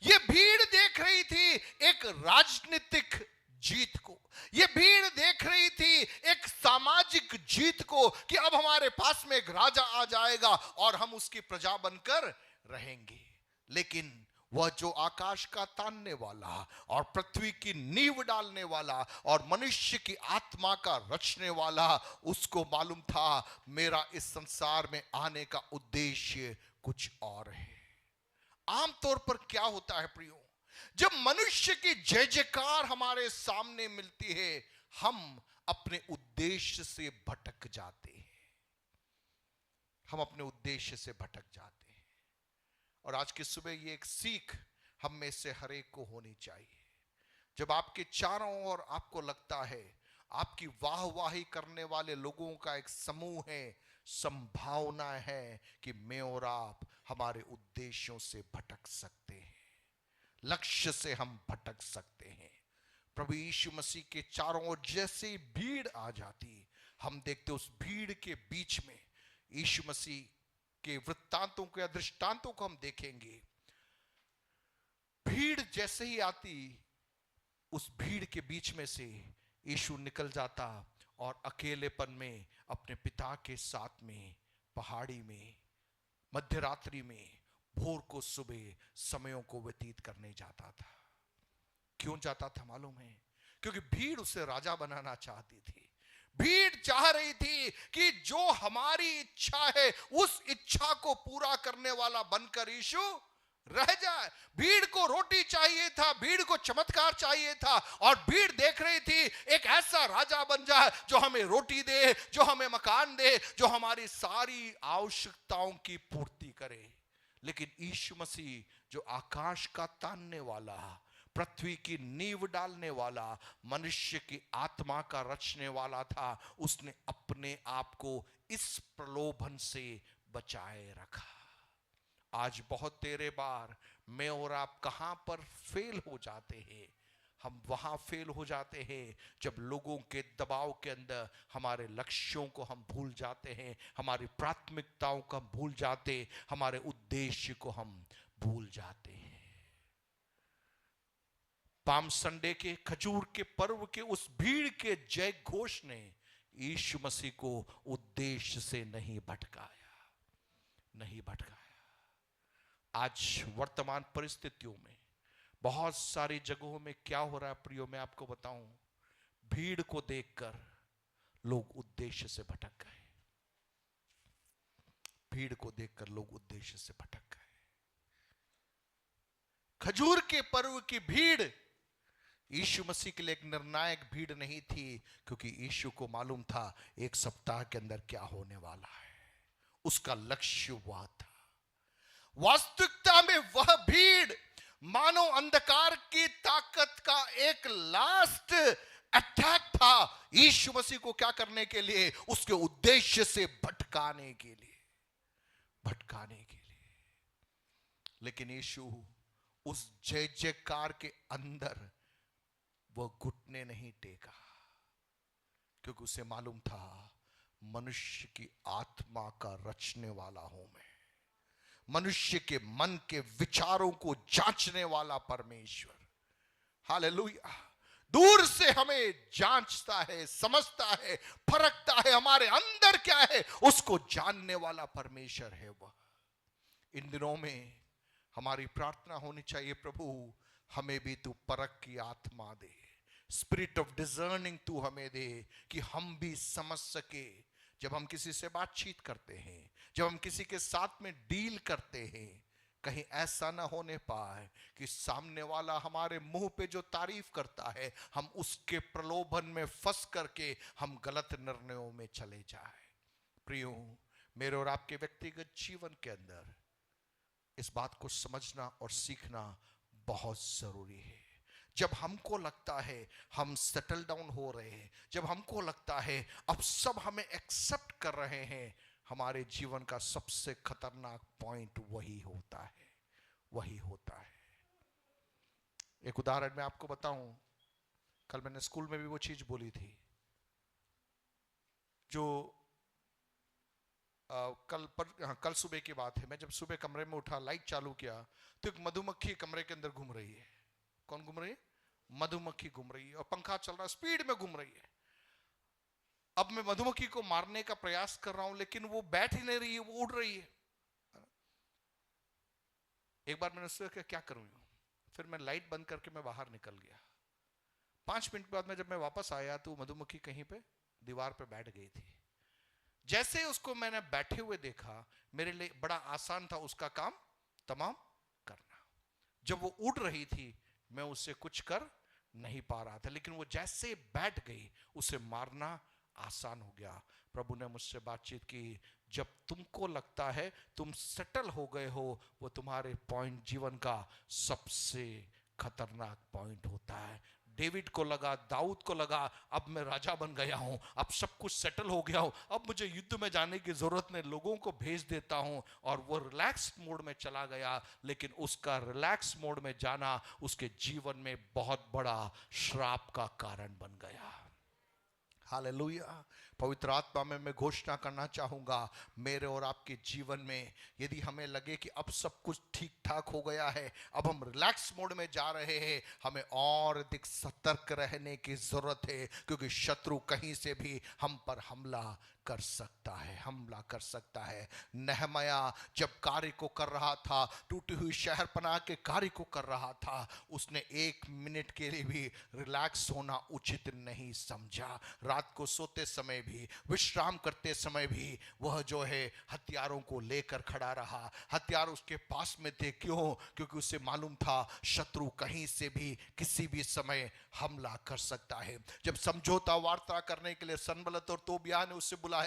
ये भीड़ देख रही थी एक राजनीतिक जीत को, ये भीड़ देख रही थी एक सामाजिक जीत को कि अब हमारे पास में एक राजा आ जाएगा और हम उसकी प्रजा बनकर रहेंगे। लेकिन वह जो आकाश का तानने वाला और पृथ्वी की नींव डालने वाला और मनुष्य की आत्मा का रचने वाला, उसको मालूम था मेरा इस संसार में आने का उद्देश्य कुछ और है। आमतौर पर क्या होता है प्रियो, जब मनुष्य की जय जयकार हमारे सामने मिलती है, हम अपने उद्देश्य से भटक जाते हैं। हम अपने उद्देश्य से भटक जाते हैं। और आज की सुबह ये एक सीख हम में से हर एक को होनी चाहिए। जब आपके चारों ओर आपको लगता है आपकी वाहवाही करने वाले लोगों का एक समूह है, संभावना है कि मैं और आप हमारे उद्देश्यों से भटक सकते हैं, लक्ष्य से हम भटक सकते हैं। प्रभु यीशु मसीह के चारों ओर जैसे भीड़ आ जाती, हम देखते उस भीड़ के बीच में यीशु मसीह के वृत्तांतों के दृष्टांतों को हम देखेंगे। भीड़ जैसे ही आती, उस भीड़ के बीच में से यीशु निकल जाता और अकेलेपन में अपने पिता के साथ में पहाड़ी में मध्य रात्रि में भोर को सुबह समयों को व्यतीत करने जाता था। क्यों जाता था मालूम है? क्योंकि भीड़ उसे राजा बनाना चाहती थी। भीड़ चाह रही थी कि जो हमारी इच्छा है उस इच्छा को पूरा करने वाला बनकर यीशु रह जाए। भीड़ को रोटी चाहिए था, भीड़ को चमत्कार चाहिए था, और भीड़ देख रही थी एक ऐसा राजा बन जाए जो हमें रोटी दे, जो हमें मकान दे, जो हमारी सारी आवश्यकताओं की पूर्ति करे। लेकिन यीशु मसीह जो आकाश का तानने वाला, पृथ्वी की नींव डालने वाला, मनुष्य की आत्मा का रचने वाला था, उसने अपने आप को इस प्रलोभन से बचाए रखा। आज बहुत तेरे बार मैं और आप कहां पर फेल हो जाते हैं? हम वहां फेल हो जाते हैं जब लोगों के दबाव के अंदर हमारे लक्ष्यों को हम भूल जाते हैं, हमारी प्राथमिकताओं को हम भूल जाते, हमारे उद्देश्य को हम भूल जाते हैं। पाम संडे के खजूर के पर्व के उस भीड़ के जय घोष ने यीशु मसीह को उद्देश्य से नहीं भटकाया। आज वर्तमान परिस्थितियों में बहुत सारी जगहों में क्या हो रहा है प्रियो, मैं आपको बताऊं, भीड़ को देखकर लोग उद्देश्य से भटक गए। भीड़ को देखकर लोग उद्देश्य से भटक गए। खजूर के पर्व की भीड़ यीशु मसीह के लिए एक निर्णायक भीड़ नहीं थी, क्योंकि यीशु को मालूम था एक सप्ताह के अंदर क्या होने वाला है। उसका लक्ष्य वह था। वास्तविकता में वह भीड़ मानो अंधकार की ताकत का एक लास्ट अटैक था यीशु मसीह को क्या करने के लिए? उसके उद्देश्य से भटकाने के लिए। लेकिन यीशु उस जय जयकार के अंदर वह घुटने नहीं टेका, क्योंकि उसे मालूम था मनुष्य की आत्मा का रचने वाला हूं मैं, मनुष्य के मन के विचारों को जांचने वाला परमेश्वर। हालेलुया। दूर से हमें जांचता है, समझता है, परखता है, हमारे अंदर क्या है उसको जानने वाला परमेश्वर है वह। इन दिनों में हमारी प्रार्थना होनी चाहिए, प्रभु हमें भी तू परख की आत्मा दे, स्पिरिट ऑफ डिजर्निंग तू हमें दे, कि हम भी समझ सके जब हम किसी से बातचीत करते हैं, जब हम किसी के साथ में डील करते हैं, कहीं ऐसा ना होने पाए कि सामने वाला हमारे मुंह पे जो तारीफ करता है हम उसके प्रलोभन में फंस करके हम गलत निर्णयों में चले जाए। प्रियो, मेरे और आपके व्यक्तिगत जीवन के अंदर इस बात को समझना और सीखना बहुत जरूरी है। जब हमको लगता है हम सेटल डाउन हो रहे हैं, जब हमको लगता है अब सब हमें एक्सेप्ट कर रहे हैं, हमारे जीवन का सबसे खतरनाक पॉइंट वही होता है। एक उदाहरण मैं आपको बताऊं, कल मैंने स्कूल में भी वो चीज बोली थी जो कल सुबह की बात है। मैं जब सुबह कमरे में उठा, लाइट चालू किया तो एक मधुमक्खी कमरे के अंदर घूम रही है। कौन घूम रही है? मधुमक्खी घूम रही है, और पंखा चल रहा है, स्पीड में घूम रही है। अब मैं मधुमक्खी को मारने का प्रयास कर रहा हूं, लेकिन वो बैठ ही नहीं रही है, वो उड़ रही है। एक बार मैंने सोचा क्या करूं, फिर मैं लाइट बंद करके मैं बाहर निकल गया। 5 मिनट बाद में जब मैं वापस आया तो मधुमक्खी कहीं पे दीवार पे बैठ गई थी। जैसे उसको मैंने बैठे हुए देखा, मेरे लिए बड़ा आसान था उसका काम तमाम करना। जब वो उड़ रही थी मैं उससे कुछ कर नहीं पा रहा था, लेकिन वो जैसे बैठ गई उसे मारना आसान हो गया। प्रभु ने मुझसे बातचीत की, जब तुमको लगता है तुम सेटल हो गए हो, वो तुम्हारे पॉइंट जीवन का सबसे खतरनाक पॉइंट होता है। डेविड को लगा, दाऊद को लगा, अब मैं राजा बन गया हूं, अब सब कुछ सेटल हो गया हूं, अब मुझे युद्ध में जाने की जरूरत नहीं, लोगों को भेज देता हूं। और वो रिलैक्स मोड में चला गया, लेकिन उसका रिलैक्स मोड में जाना उसके जीवन में बहुत बड़ा श्राप का कारण बन गया। हालेलुया। पवित्र आत्मा में मैं घोषणा करना चाहूँगा, मेरे और आपके जीवन में यदि हमें लगे कि अब सब कुछ ठीक ठाक हो गया है, अब हम रिलैक्स मोड में जा रहे हैं, हमें और अधिक सतर्क रहने की ज़रूरत है, क्योंकि शत्रु कहीं से भी हम पर हमला कर सकता है। नहमया जब कार्य को कर रहा था, टूटी हुई शहरपनाह के कार्य को कर रहा था, उसने 1 मिनट के लिए भी रिलैक्स होना उचित नहीं समझा। रात को सोते समय भी, विश्राम करते समय भी वह जो है हथियारों को लेकर खड़ा रहा। हथियार उसके पास में थे, क्यों? क्योंकि उसे मालूम था शत्रु कहीं से भी किसी भी समय हमला कर सकता है। जब समझौता वार्ता करने के लिए सनबलत और तोबिया ने उसे बुलाया,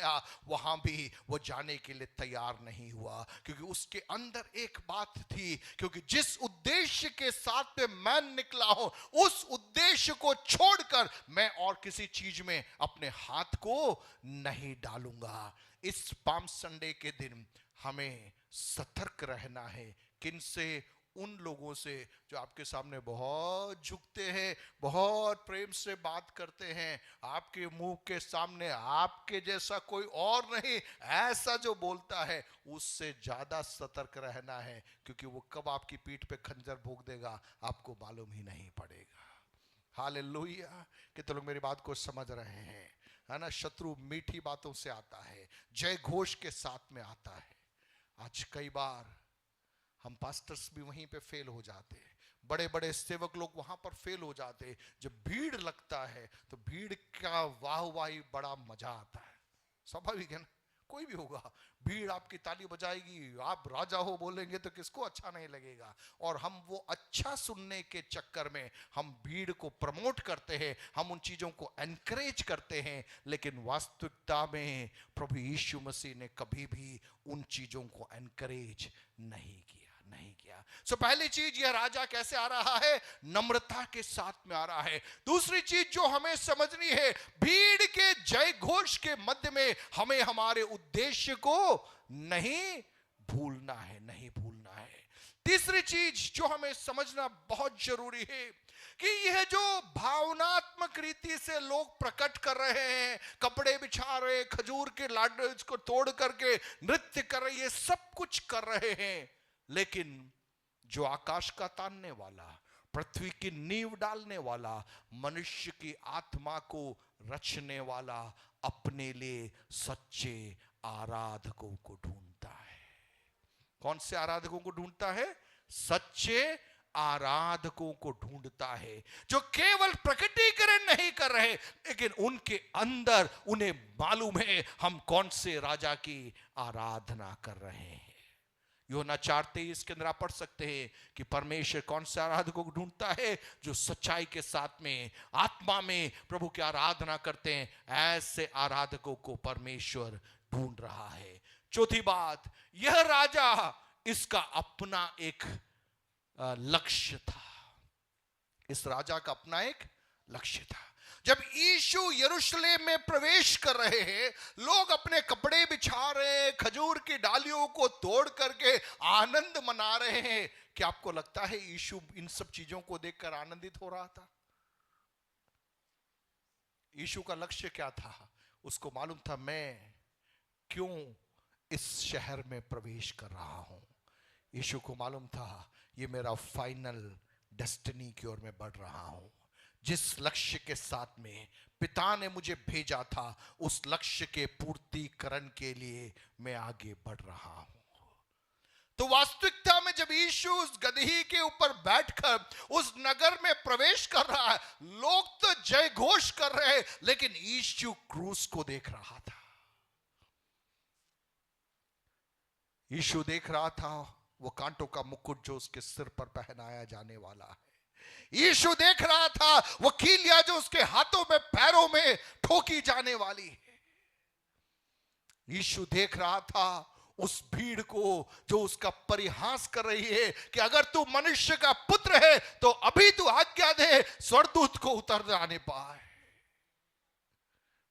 वहां भी वो जाने के लिए तैयार नहीं हुआ, क्योंकि उसके अंदर एक बात थी, क्योंकि जिस उद्देश्य के साथ में मैं निकला हूं, उस उद्देश्य को छोड़कर मैं और किसी चीज में अपने हाथ को नहीं डालूंगा। इस पाम संडे के दिन हमें सतर्क रहना है। किन से? उन लोगों से जो आपके सामने बहुत झुकते हैं, बहुत प्रेम से बात करते हैं, आपके मुंह के सामने आपके जैसा कोई और नहीं ऐसा जो बोलता है, उससे ज्यादा सतर्क रहना है, क्योंकि वो कब आपकी पीठ पे खंजर भोंक देगा आपको मालूम ही नहीं पड़ेगा। हालेलुया! कि तो लोग मेरी बात को समझ रहे हैं, है ना? शत्रु मीठी बातों से आता है, जय घोष के साथ में आता है। आज कई बार हम पास्टर्स भी वहीं पे फेल हो जाते हैं, बड़े बड़े सेवक लोग वहां पर फेल हो जाते हैं। जब भीड़ लगता है तो भीड़ का वाहवाही बड़ा मजा आता है, स्वाभाविक है ना? कोई भी होगा, भीड़ आपकी ताली बजाएगी, आप राजा हो बोलेंगे तो किसको अच्छा नहीं लगेगा। और हम वो अच्छा सुनने के चक्कर में हम भीड़ को प्रमोट करते हैं, हम उन चीजों को एनकरेज करते हैं, लेकिन वास्तविकता में प्रभु यीशु मसीह ने कभी भी उन चीजों को एनकरेज नहीं किया। सो पहली चीज, यह राजा कैसे आ रहा है? नम्रता के साथ में आ रहा है। दूसरी चीज जो हमें समझनी है, भीड़ के जय घोष के मध्य में हमें हमारे उद्देश्य को नहीं भूलना है। तीसरी चीज जो हमें समझना बहुत जरूरी है कि यह जो भावनात्मक रीति से लोग प्रकट कर रहे हैं, कपड़े बिछा रहे, खजूर के लाडू को तोड़ करके नृत्य कर रहे, ये सब कुछ कर रहे हैं, लेकिन जो आकाश का तानने वाला, पृथ्वी की नींव डालने वाला, मनुष्य की आत्मा को रचने वाला अपने लिए सच्चे आराधकों को ढूंढता है। कौन से आराधकों को ढूंढता है? सच्चे आराधकों को ढूंढता है, जो केवल प्रकटीकरण नहीं कर रहे, लेकिन उनके अंदर उन्हें मालूम है हम कौन से राजा की आराधना कर रहे हैं। यूहन्ना 4:23 के अंदर आप पढ़ सकते हैं कि परमेश्वर कौन से आराधकों को ढूंढता है? जो सच्चाई के साथ में, आत्मा में प्रभु की आराधना करते हैं, ऐसे आराधकों को परमेश्वर ढूंढ रहा है। चौथी बात, यह राजा, इसका अपना एक लक्ष्य था। इस राजा का अपना एक लक्ष्य था। जब यीशु यरूशलेम में प्रवेश कर रहे हैं, लोग अपने कपड़े बिछा रहे हैं, खजूर की डालियों को तोड़ करके आनंद मना रहे हैं। क्या आपको लगता है यीशु इन सब चीजों को देखकर आनंदित हो रहा था? यीशु का लक्ष्य क्या था? उसको मालूम था मैं क्यों इस शहर में प्रवेश कर रहा हूं। यीशु को मालूम था ये मेरा फाइनल डेस्टिनी की ओर मैं बढ़ रहा हूं। जिस लक्ष्य के साथ में पिता ने मुझे भेजा था, उस लक्ष्य के पूर्तिकरण के लिए मैं आगे बढ़ रहा हूं। तो वास्तविकता में जब यीशु उस गदही के ऊपर बैठकर उस नगर में प्रवेश कर रहा है, लोग तो जय घोष कर रहे हैं, लेकिन यीशु क्रूस को देख रहा था। यीशु देख रहा था वो कांटों का मुकुट जो उसके सिर पर पहनाया जाने वाला है। यीशु देख रहा था वो कीलिया जो उसके हाथों में पैरों में ठोकी जाने वाली है। यीशु देख रहा था उस भीड़ को जो उसका परिहास कर रही है कि अगर तू मनुष्य का पुत्र है तो अभी तू आज्ञा दे स्वर्गदूत को उतर जाने पाए।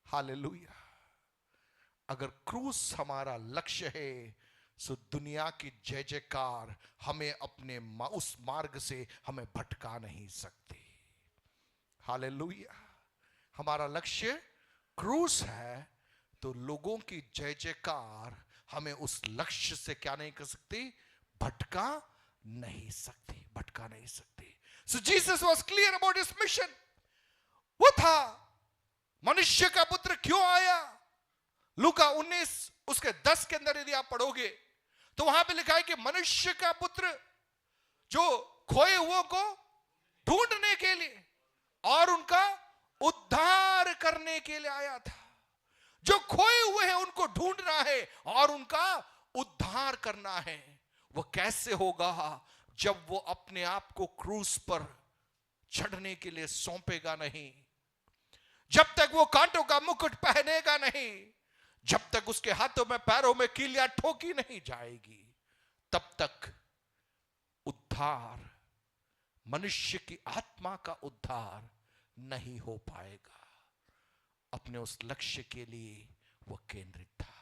हालेलुया। अगर क्रूस हमारा लक्ष्य है सो दुनिया की जय जयकार हमें अपने उस मार्ग से हमें भटका नहीं सकती। हालेलुया। हमारा लक्ष्य क्रूस है तो लोगों की जय जयकार हमें उस लक्ष्य से क्या नहीं कर सकती, भटका नहीं सकती, भटका नहीं सकती। So Jesus was clear about his mission. वो था मनुष्य का पुत्र क्यों आया। लूका 19 उसके 10 के अंदर यदि आप पढ़ोगे तो वहां पे लिखा है कि मनुष्य का पुत्र जो खोए हुओं को ढूंढने के लिए और उनका उद्धार करने के लिए आया था। जो खोए हुए हैं उनको ढूंढना है और उनका उद्धार करना है। वो कैसे होगा, जब वो अपने आप को क्रूस पर चढ़ने के लिए सौंपेगा नहीं, जब तक वो कांटों का मुकुट पहनेगा नहीं, जब तक उसके हाथों में पैरों में कीलियां ठोकी नहीं जाएगी, तब तक उद्धार, मनुष्य की आत्मा का उद्धार नहीं हो पाएगा। अपने उस लक्ष्य के लिए वो केंद्रित था।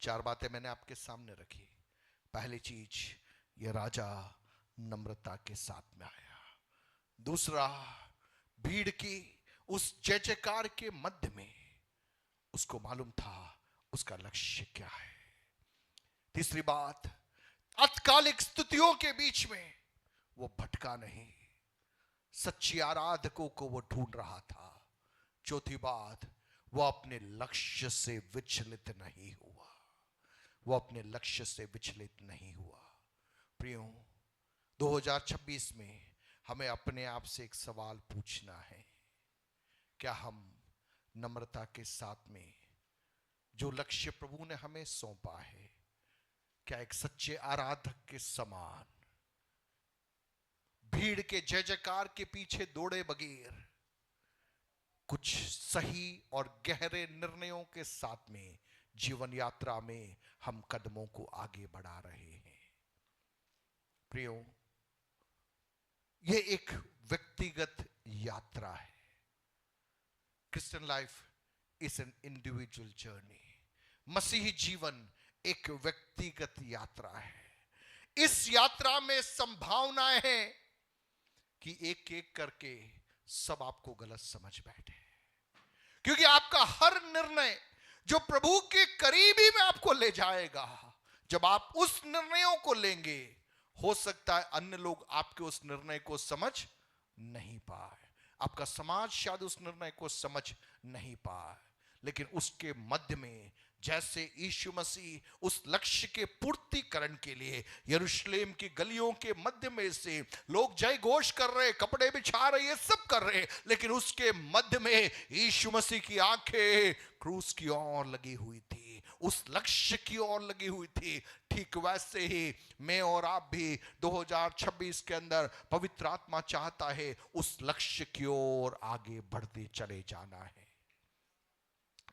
4 बातें मैंने आपके सामने रखी। पहली चीज, ये राजा नम्रता के साथ में आया। दूसरा, भीड़ की उस जय जयकार के मध्य में उसको मालूम था उसका लक्ष्य क्या है। तीसरी बात, अल्पकालिक स्तुतियों के बीच में वो भटका नहीं, सच्ची आराधकों को वो ढूंढ रहा था। चौथी बात, वो अपने लक्ष्य से विचलित नहीं हुआ, वो अपने लक्ष्य से विचलित नहीं हुआ। प्रियो, 2026 में हमें अपने आप से एक सवाल पूछना है, क्या हम नम्रता के साथ में जो लक्ष्य प्रभु ने हमें सौंपा है, क्या एक सच्चे आराधक के समान भीड़ के जय जयकार के पीछे दौड़े बगैर कुछ सही और गहरे निर्णयों के साथ में जीवन यात्रा में हम कदमों को आगे बढ़ा रहे हैं। प्रियो, यह एक व्यक्तिगत यात्रा है। Christian life is an individual journey. मसीही जीवन एक व्यक्तिगत यात्रा है। इस यात्रा में संभावनाएं हैं कि एक एक करके सब आपको गलत समझ बैठे, क्योंकि आपका हर निर्णय जो प्रभु के करीबी में आपको ले जाएगा, जब आप उस निर्णयों को लेंगे, हो सकता है अन्य लोग आपके उस निर्णय को समझ नहीं पाए, आपका समाज शायद उस निर्णय को समझ नहीं पाए, लेकिन उसके मध्य में जैसे यीशु मसीह उस लक्ष्य के पूर्तिकरण के लिए यरूशलेम की गलियों के मध्य में से लोग जय घोष कर रहे, कपड़े बिछा रहे, ये सब कर रहे, लेकिन उसके मध्य में यीशु मसीह की आंखें क्रूस की ओर लगी हुई थी, उस लक्ष्य की ओर लगी हुई थी। ठीक वैसे ही मैं और आप भी 2026 के अंदर पवित्र आत्मा चाहता है उस लक्ष्य की ओर आगे बढ़ते चले जाना है।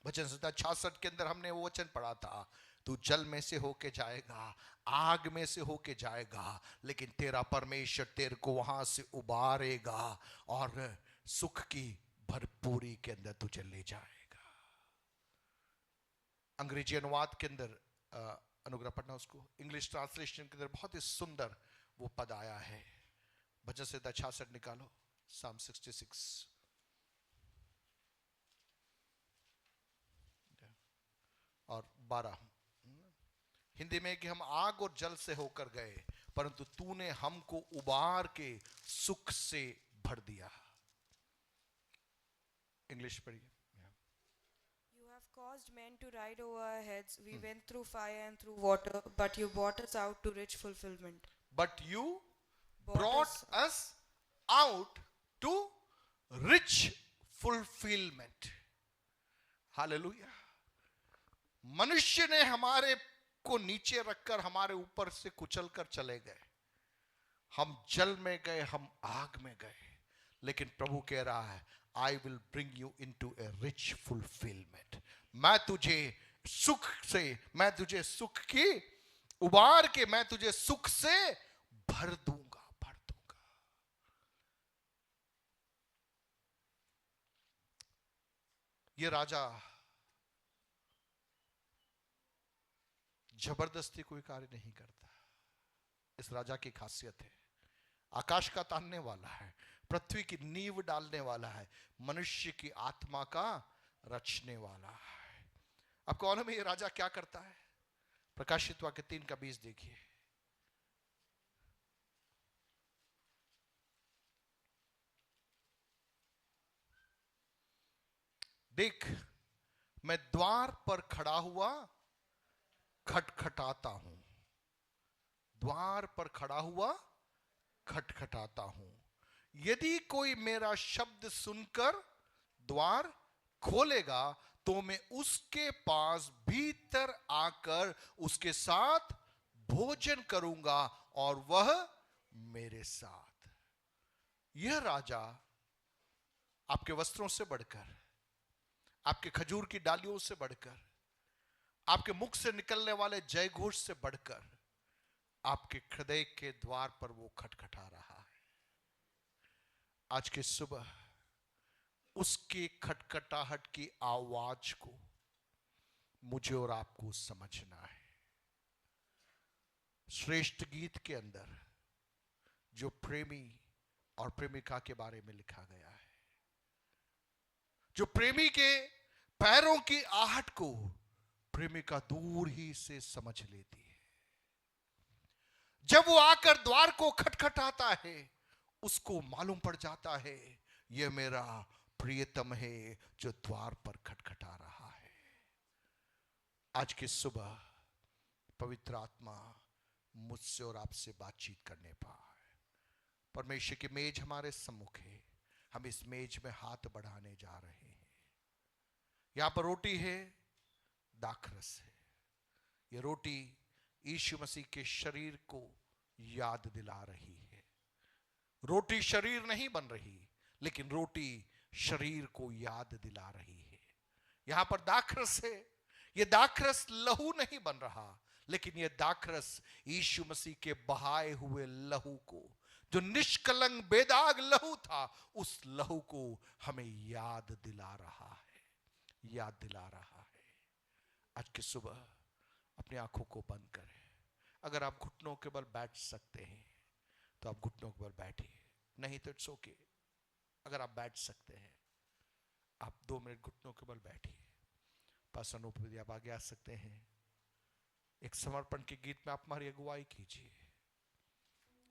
वचन संहिता 66 के अंदर हमने वो वचन पढ़ा था, तू जल में से होके जाएगा, आग में से होके जाएगा, लेकिन तेरा परमेश्वर तेरे को वहां से उबारेगा और सुख की भरपूरी के अंदर तुझे ले जाएगा। अंग्रेजी अनुवाद के अंदर अनुग्रह पढ़ना उसको, इंग्लिश ट्रांसलेशन के अंदर बहुत ही सुंदर वो पद आया है। वचन संहिता 66 निकालो, Psalm 66 और 12। हिंदी में कि हम आग और जल से होकर गए, परंतु तूने हमको उबार के सुख से भर दिया। इंग्लिश पढ़िए। You have caused men to ride over our heads. We went through fire and through water, but you brought us out to rich fulfillment. But you brought us out to rich fulfillment. Hallelujah. मनुष्य ने हमारे को नीचे रखकर हमारे ऊपर से कुचल कर चले गए, हम जल में गए, हम आग में गए, लेकिन प्रभु कह रहा है I will bring you into A rich fulfilment. मैं तुझे सुख से, मैं तुझे सुख की उबार के, मैं तुझे सुख से भर दूंगा, भर दूंगा। ये राजा जबरदस्ती कोई कार्य नहीं करता। इस राजा की खासियत है, आकाश का तानने वाला है, पृथ्वी की नींव डालने वाला है, मनुष्य की आत्मा का रचने वाला है। आपको मालूम है ये राजा क्या करता है? प्रकाशित वाक्य 3:20 देखिए। देख, मैं द्वार पर खड़ा हुआ खटखटाता हूं। द्वार पर खड़ा हुआ खटखटाता हूं। यदि कोई मेरा शब्द सुनकर द्वार खोलेगा तो मैं उसके पास भीतर आकर उसके साथ भोजन करूंगा और वह मेरे साथ। यह राजा आपके वस्त्रों से बढ़कर, आपके खजूर की डालियों से बढ़कर, आपके मुख से निकलने वाले जय घोष से बढ़कर आपके हृदय के द्वार पर वो खटखटा रहा है। आज की सुबह उसकी खटखटाहट की आवाज को मुझे और आपको समझना है। श्रेष्ठ गीत के अंदर जो प्रेमी और प्रेमिका के बारे में लिखा गया है, जो प्रेमी के पैरों की आहट को प्रेमिका दूर ही से समझ लेती है। जब वो आकर द्वार को खटखटाता है, उसको मालूम पड़ जाता है यह मेरा प्रियतम है जो द्वार पर खटखटा रहा है। आज की सुबह पवित्र आत्मा मुझसे और आपसे बातचीत करने पाए। परमेश्वर की मेज हमारे सम्मुख है, हम इस मेज में हाथ बढ़ाने जा रहे हैं। यहां पर रोटी है, दाखरस है। यह रोटी यीशु मसीह के शरीर को याद दिला रही है। रोटी शरीर नहीं बन रही, लेकिन रोटी शरीर को याद दिला रही है। यहां पर दाखरस है। यह दाखरस लहू नहीं बन रहा, लेकिन यह दाखरस यीशु मसीह के बहाए हुए लहू को, जो निष्कलंक बेदाग लहू था, उस लहू को हमें याद दिला रहा है, याद दिला रहा है। आज की सुबह अपनी आंखों को बंद करें। अगर आप घुटनों के बल बैठ सकते हैं तो आप घुटनों के बल बैठिए, नहीं तो इट्स ओके। अगर आप बैठ सकते हैं, आप 2 मिनट घुटनों के बल बैठिए। पास्टर अनूप यदि आप आगे आ सकते हैं, एक समर्पण के गीत में आप हमारी अगुवाई कीजिए।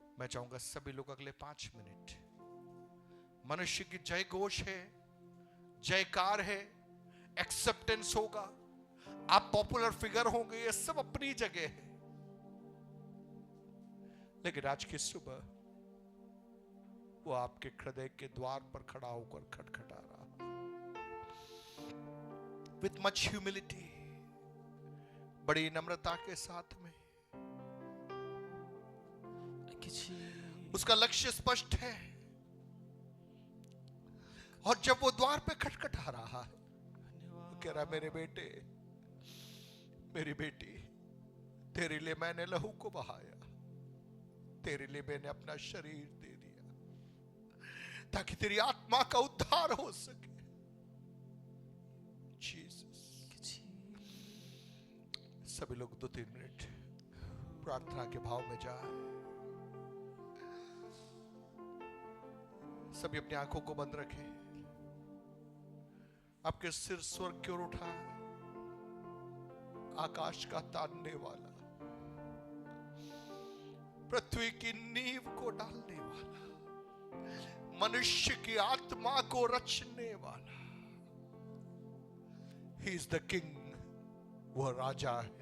मैं चाहूंगा सभी लोग अगले 5 मिनट, मनुष्य की जय घोष है, जयकार है, एक्सेप्टेंस होगा, आप पॉपुलर फिगर होंगे, ये सब अपनी जगह है। लेकिन आज की सुबह वो आपके हृदय के द्वार पर खड़ा होकर खटखटा रहा, विथ मच ह्यूमिलिटी, बड़ी नम्रता के साथ में। उसका लक्ष्य स्पष्ट है, और जब वो द्वार पे खटखटा रहा है, वो कह रहा, मेरे बेटे, मेरी बेटी, तेरे लिए मैंने लहू को बहाया, तेरे लिए मैंने अपना शरीर दे दिया, ताकि तेरी आत्मा का उद्धार हो सके। जीसस। सभी लोग 2-3 मिनट प्रार्थना के भाव में जाए। सभी अपनी आंखों को बंद रखें। आपके सिर स्वर्ग की ओर उठा, आकाश का तानने वाला, पृथ्वी की नींव को डालने वाला, मनुष्य की आत्मा को रचने वाला, ही इज द किंग, वह राजा है।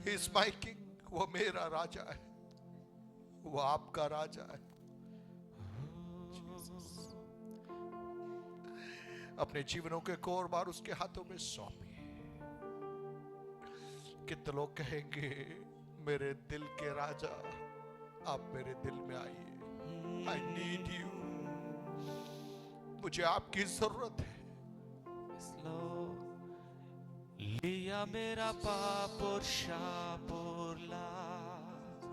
ही इज माई किंग, वह मेरा राजा है, वह आपका राजा है। अपने जीवनों के कोर बार उसके हाथों में सौंपिए। कितने लोग कहेंगे, मेरे दिल के राजा, आप मेरे दिल में आइए। आई नीड यू, मुझे आपकी जरूरत है। लिया मेरा पाप और शाप और लाभ,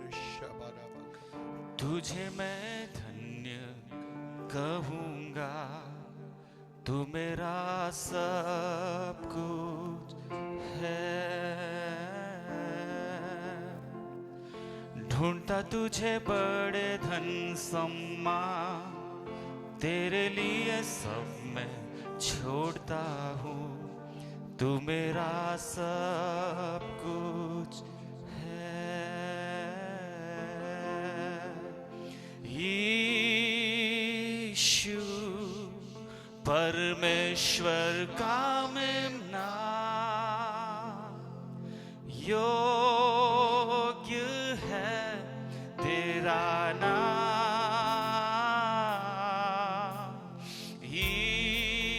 तुझे मैं धन्य कहूंगा, तू मेरा सब कुछ है। ढूंढता तुझे बड़े धन सम्मान, तेरे लिए सब मैं छोड़ता हूँ, तू मेरा सब कुछ है। यीशु परमेश्वर का मेमना, योग्य है तेरा नाम। यीशु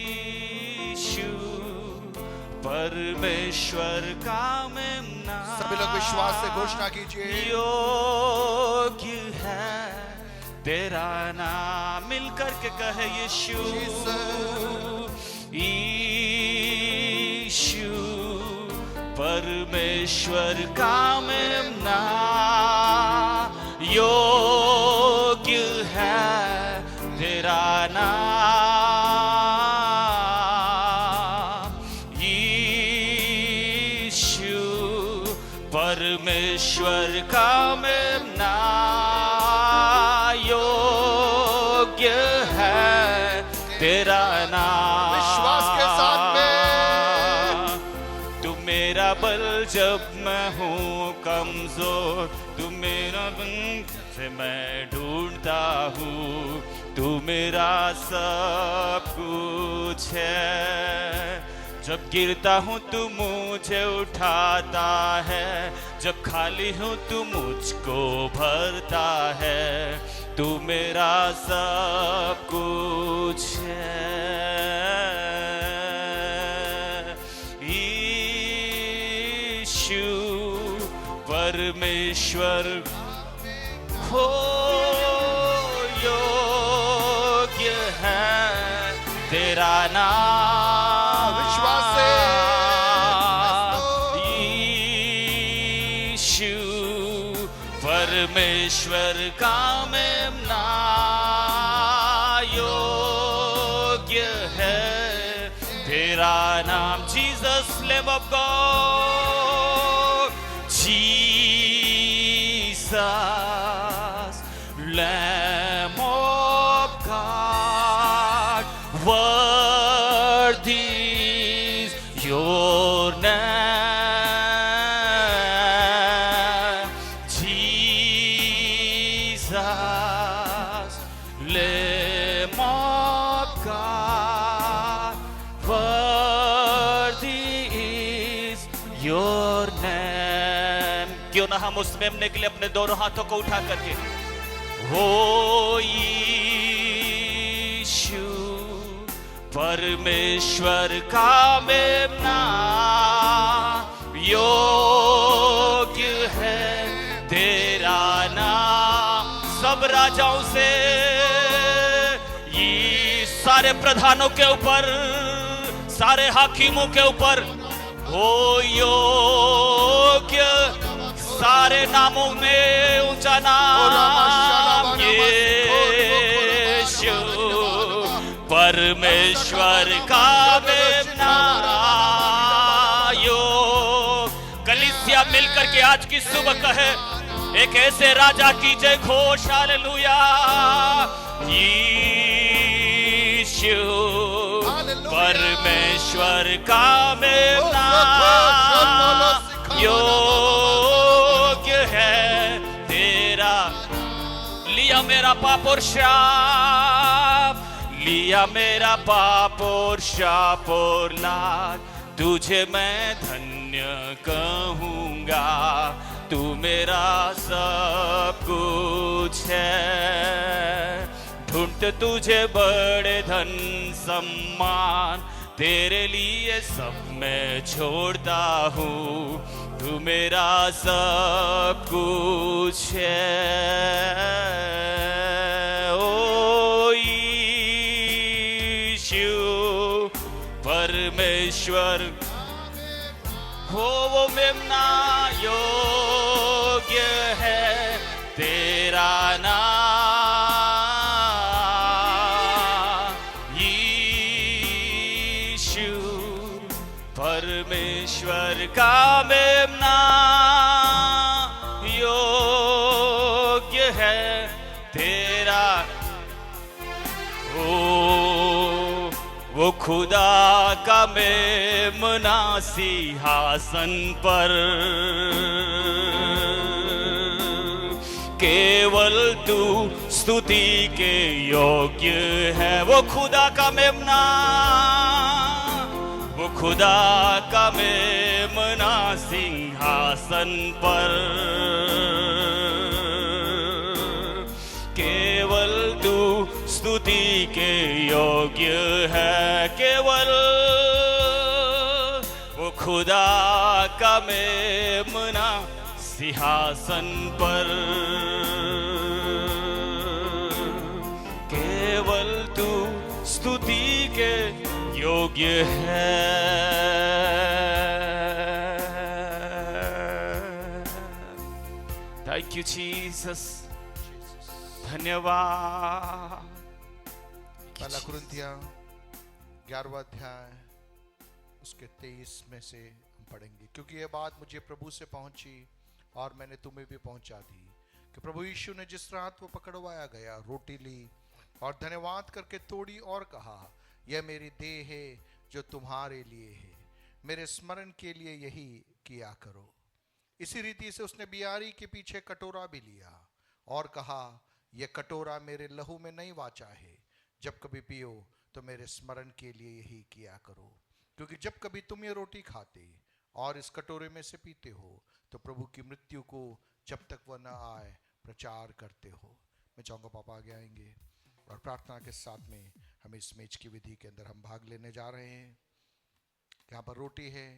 परमेश्वर का मेमना, सभी लोग विश्वास से घोषणा कीजिए। योग्य है तेरा नाम। मिलकर के कहे यीशु, यीशु परमेश्वर का मेमना, योग्य है तेरा नाम। यीशु परमेश्वर का मेमना, योग्य है तेरा नाम। विश्वास के साथ में तू मेरा बल जब मैं हूँ कमजोर, तू मेरा बल से मैं ढूंढता हूँ, तू मेरा सब कुछ है। जब गिरता हूँ तू मुझे उठाता है, जब खाली हूँ तू मुझको भरता है, तू मेरा सब कुछ है। यीशु परमेश्वर हो, योग्य है तेरा नाम। विश्वास से यीशु परमेश्वर का मेमना, योग्य है तेरा नाम। Jesus Lamb of God, Jesus Lamb of God, worthy is your name. Jesus Lamb of God, worthy is your name. क्यों ना हम उस मेमने के लिए अपने दोनों हाथों को उठा करके, हो यीशु परमेश्वर का मेमना, योग्य है तेरा नाम। सब राजाओं से, ये सारे प्रधानों के ऊपर, सारे हाकिमों के ऊपर, हो योग्य सारे नामों में ऊंचा नाम यीशु परमेश्वर का मेमना। कलीसिया मिलकर के आज की सुबह कहे, एक ऐसे राजा की जय घोष, हालेलुया। यीशु परमेश्वर का मेमना, योग्य है तेरा। लिया मेरा पाप और शाप, लिया मेरा पाप और शाप और लाज, तुझे मैं धन्य कहूँगा, तू मेरा सब कुछ है। ढूंढते तुझे बड़े धन सम्मान, तेरे लिए सब मैं छोड़ता हूँ, तू मेरा सब कुछ है। ओ यीशु परमेश्वर हो, वो मेमना योग्य है तेरा नाम। यीशु परमेश्वर का मेमना, योग्य है तेरा। ओ वो खुदा का मेमना सिंहासन पर, केवल तू स्तुति के योग्य है। वो खुदा का मेमना, वो खुदा का मेमना सिंहासन पर, केवल तू स्तुति के योग्य है। केवल वो खुदा का मेमना सिंहासन पर, केवल तू स्तुति के योग्य है। थैंक यू जीसस, धन्यवाद। पहला कुरिन्थिया 11वां अध्याय उसके 23 में से हम पढ़ेंगे। क्योंकि यह बात मुझे प्रभु से पहुंची और मैंने तुम्हें भी पहुंचा दी कि प्रभु यीशु ने जिस रात वो पकड़वाया गया रोटी ली और धन्यवाद करके तोड़ी और कहा, यह मेरी देह है जो तुम्हारे लिए है, मेरे स्मरण के लिए यही किया करो। इसी रीति से उसने बियारी के पीछे कटोरा भी लिया और कहा, यह कटोरा मेरे लहू में नई वाचा है, जब कभी पियो तो मेरे स्मरण के लिए यही किया करो। क्योंकि जब कभी तुम ये रोटी खाते और इस कटोरे में से पीते हो तो प्रभु की मृत्यु को जब तक वह न आए प्रचार करते हो। मैं चाहूँगा पापा आगे आएंगे और प्रार्थना के साथ में हम इस मेज की विधि के अंदर हम भाग लेने जा रहे हैं। यहाँ पर रोटी है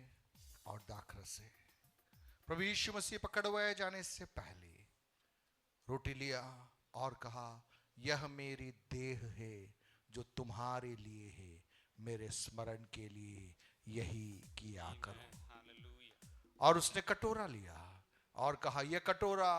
और दाखरस है। प्रभु यीशु मसीह पकड़वाए जाने से पहले रोटी लिया और कहा, यह मेरी देह है जो तुम्हारे लिए है, मेरे स्मरण के लिए यही किया करो। और उसने कटोरा लिया और कहा, यह कटोरा